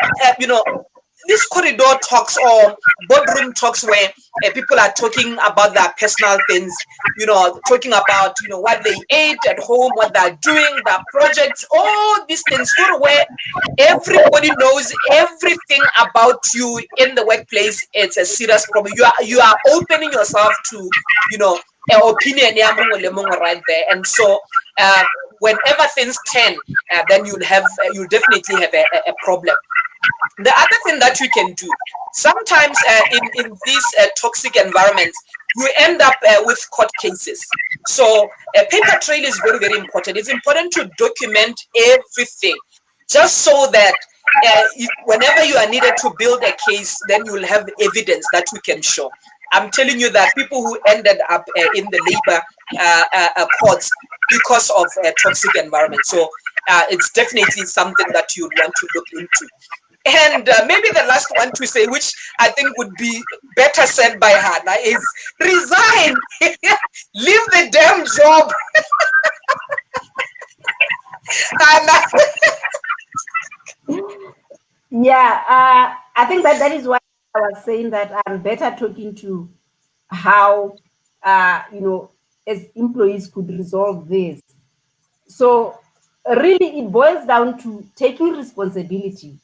these corridor talks or boardroom talks where people are talking about their personal things, talking about what they ate at home, what they're doing, their projects, all these things, where everybody knows everything about you in the workplace. It's a serious problem. You are opening yourself to an opinion right there, and so whenever things turn, then you'll definitely have a problem. The other thing that you can do, sometimes in these toxic environments, you end up with court cases. So a paper trail is very, very important. It's important to document everything, just so that whenever you are needed to build a case, then you will have evidence that you can show. I'm telling you that people who ended up in the labor courts because of a toxic environment. So it's definitely something that you'd want to look into. And maybe the last one to say, which I think would be better said by Hannah, is resign. Leave the damn job. Hannah. Yeah, I think that is why I was saying that I'm better talking to how, as employees could resolve this. So really, it boils down to taking responsibility.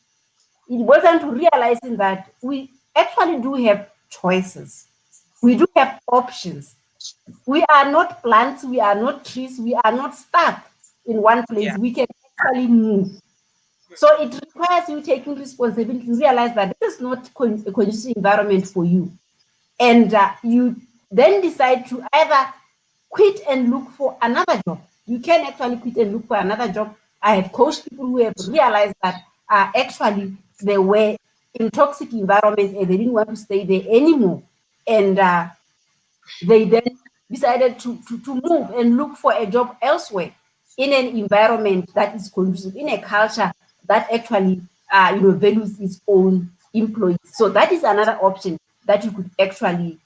It boils down to realizing that we actually do have choices. We do have options. We are not plants, we are not trees, we are not stuck in one place. Yeah. We can actually move. So it requires you taking responsibility to realize that this is not a conducive environment for you. And you then decide to either quit and look for another job. you can actually quit and look for another job. I have coached people who have realized that actually they were in toxic environments and they didn't want to stay there anymore. And they then decided to move and look for a job elsewhere in an environment that is conducive, in a culture that actually values its own employees. So that is another option that you could actually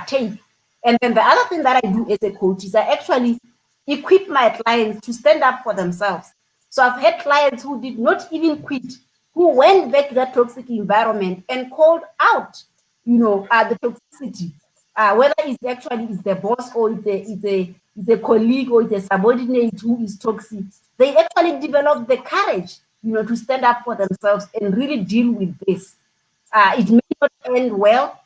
take. And then the other thing that I do as a coach is I actually equip my clients to stand up for themselves. So I've had clients who did not even quit, who went back to that toxic environment and called out, the toxicity. Whether it's actually is the boss or it's a colleague or it's a subordinate who is toxic, they actually develop the courage, to stand up for themselves and really deal with this. It may not end well,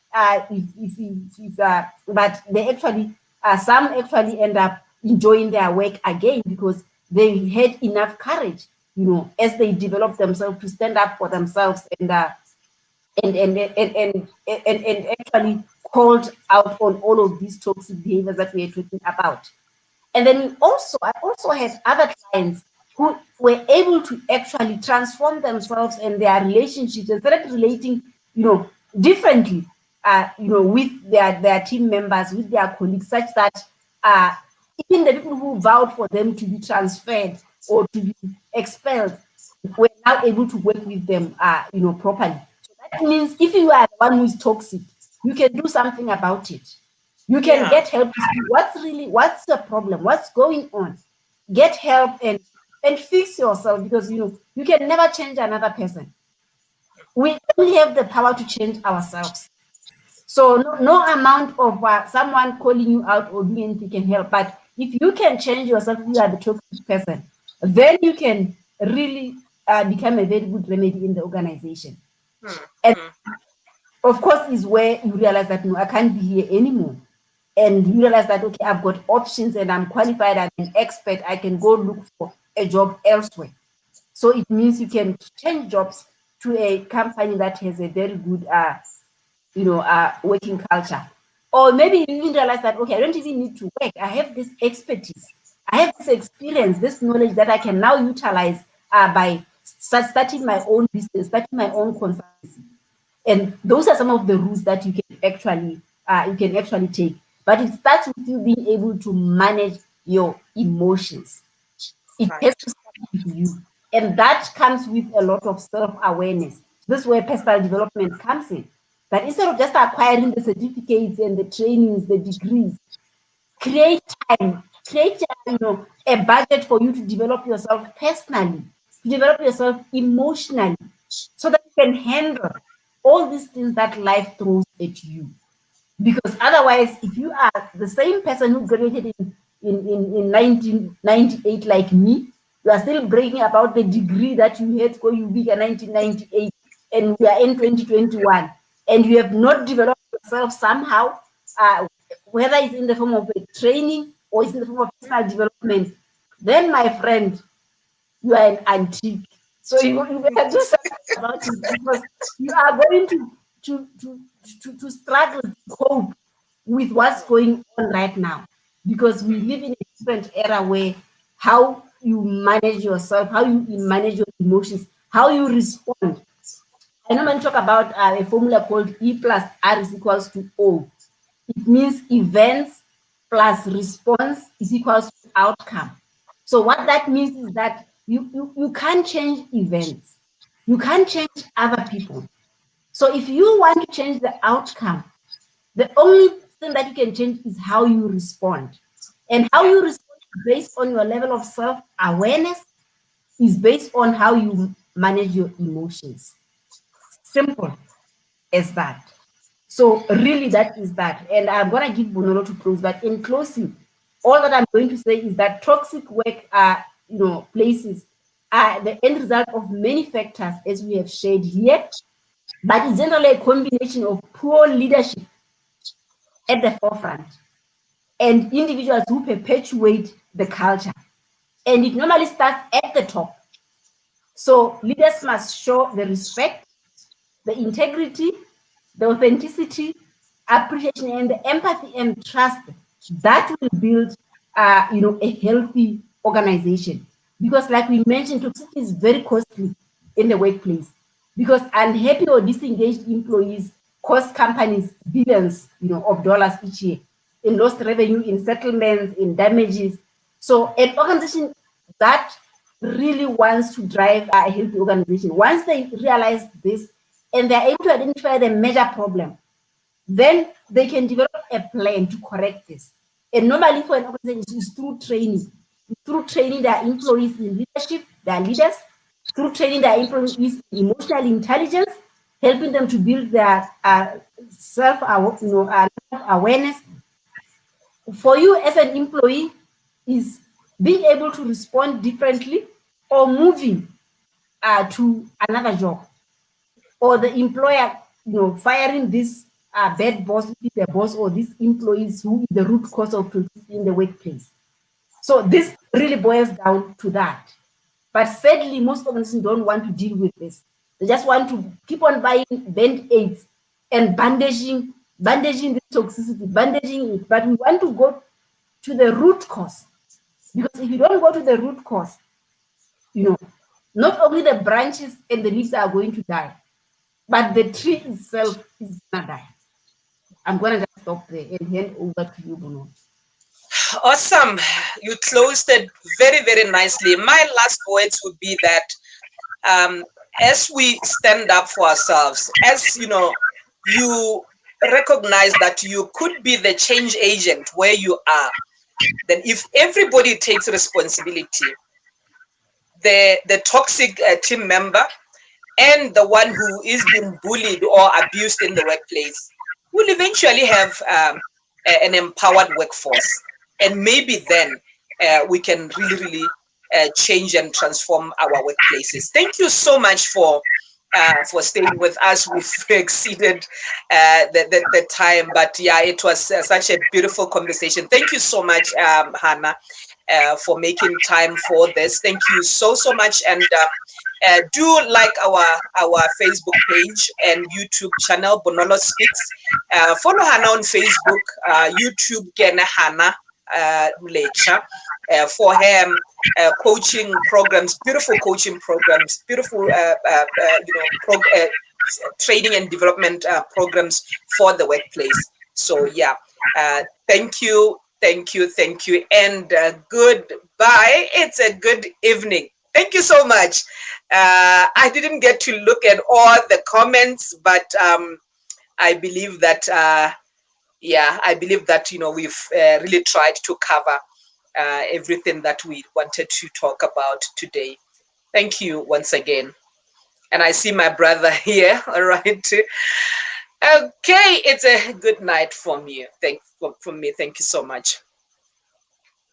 but they actually, some actually end up enjoying their work again because they had enough courage, as they develop themselves to stand up for themselves and actually called out on all of these toxic behaviors that we are talking about. And then I also had other clients who were able to actually transform themselves and their relationships and started relating, differently, with their team members, with their colleagues, such that even the people who vowed for them to be transferred or to be expelled were now able to work with them, properly. So that means if you are the one who is toxic, you can do something about it. You can get help to see what's the problem, what's going on. Get help and fix yourself because you can never change another person. We only have the power to change ourselves. So no amount of someone calling you out or doing anything can help. But if you can change yourself, you are the toxic person, then you can really become a very good remedy in the organization. And of course, is where you realize that no, I can't be here anymore. And you realize that, okay, I've got options and I'm qualified, I'm an expert, I can go look for a job elsewhere. So it means you can change jobs to a company that has a very good, working culture. Or maybe you even realize that, okay, I don't even need to work. I have this expertise. I have this experience, this knowledge that I can now utilize by starting my own business, starting my own consultancy. And those are some of the routes that you can actually take. But it starts with you being able to manage your emotions. It has to start with you. And that comes with a lot of self-awareness. This is where personal development comes in. But instead of just acquiring the certificates and the trainings, the degrees, create time, create a budget for you to develop yourself personally, to develop yourself emotionally, so that you can handle all these things that life throws at you. Because otherwise, if you are the same person who graduated in 1998 like me, you are still bragging about the degree that you had when you began in 1998, and we are in 2021, and you have not developed yourself somehow, whether it's in the form of a training or it's in the form of personal development, then my friend, you are an antique. So you better do something about it because you are going to struggle to cope with what's going on right now. Because we live in a different era where how you manage yourself, how you manage your emotions, how you respond. I normally talk about a formula called E plus R is equals to O. It means events plus response is equals to outcome. So what that means is that you can't change events. You can't change other people. So if you want to change the outcome, the only thing that you can change is how you respond. And how you respond is based on your level of self-awareness, is based on how you manage your emotions. Simple as that. So really that is that. And I'm going to give Bonolo to close, but in closing, all that I'm going to say is that toxic work places are the end result of many factors, as we have shared here, but it's generally a combination of poor leadership at the forefront and individuals who perpetuate the culture. And it normally starts at the top. So leaders must show the respect, the integrity, the authenticity, appreciation, and the empathy and trust that will build, a healthy organization. Because like we mentioned, toxicity is very costly in the workplace, because unhappy or disengaged employees cost companies billions, of dollars each year in lost revenue, in settlements, in damages. So an organization that really wants to drive a healthy organization, once they realize this and they're able to identify the major problem, then they can develop a plan to correct this. And normally for an organization is through training their employees in leadership, their leaders, through training their employees in emotional intelligence, helping them to build their self-awareness. For you as an employee is being able to respond differently or moving to another job, or the employer, firing this bad boss, the boss, or these employees who is the root cause of toxicity in the workplace. So this really boils down to that. But sadly, most organizations don't want to deal with this. They just want to keep on buying band-aids and bandaging the toxicity, bandaging it. But we want to go to the root cause. Because if you don't go to the root cause, not only the branches and the leaves are going to die, but the tree itself is gonna die. I'm gonna just stop there and hand over to you, Bono. Awesome. You closed it very, very nicely. My last words would be that as we stand up for ourselves, as you recognize that you could be the change agent where you are, then if everybody takes responsibility, the toxic team member and the one who is being bullied or abused in the workplace will eventually have an empowered workforce. And maybe then we can really, really change and transform our workplaces. Thank you so much for staying with us. We've exceeded the time, but yeah, it was such a beautiful conversation. Thank you so much, Hannah, for making time for this. Thank you so much, and do like our Facebook page and YouTube channel, Bonolo Speaks. Follow Hannah on Facebook, YouTube, Gena Hannah Lecha, for her coaching programs, beautiful coaching programs, beautiful training and development programs for the workplace. So yeah, thank you, and goodbye. It's a good evening. Thank you so much. I didn't get to look at all the comments, but I believe that we've really tried to cover everything that we wanted to talk about today. Thank you once again. And I see my brother here. All right. Okay, it's a good night from you. From me. Thank you so much.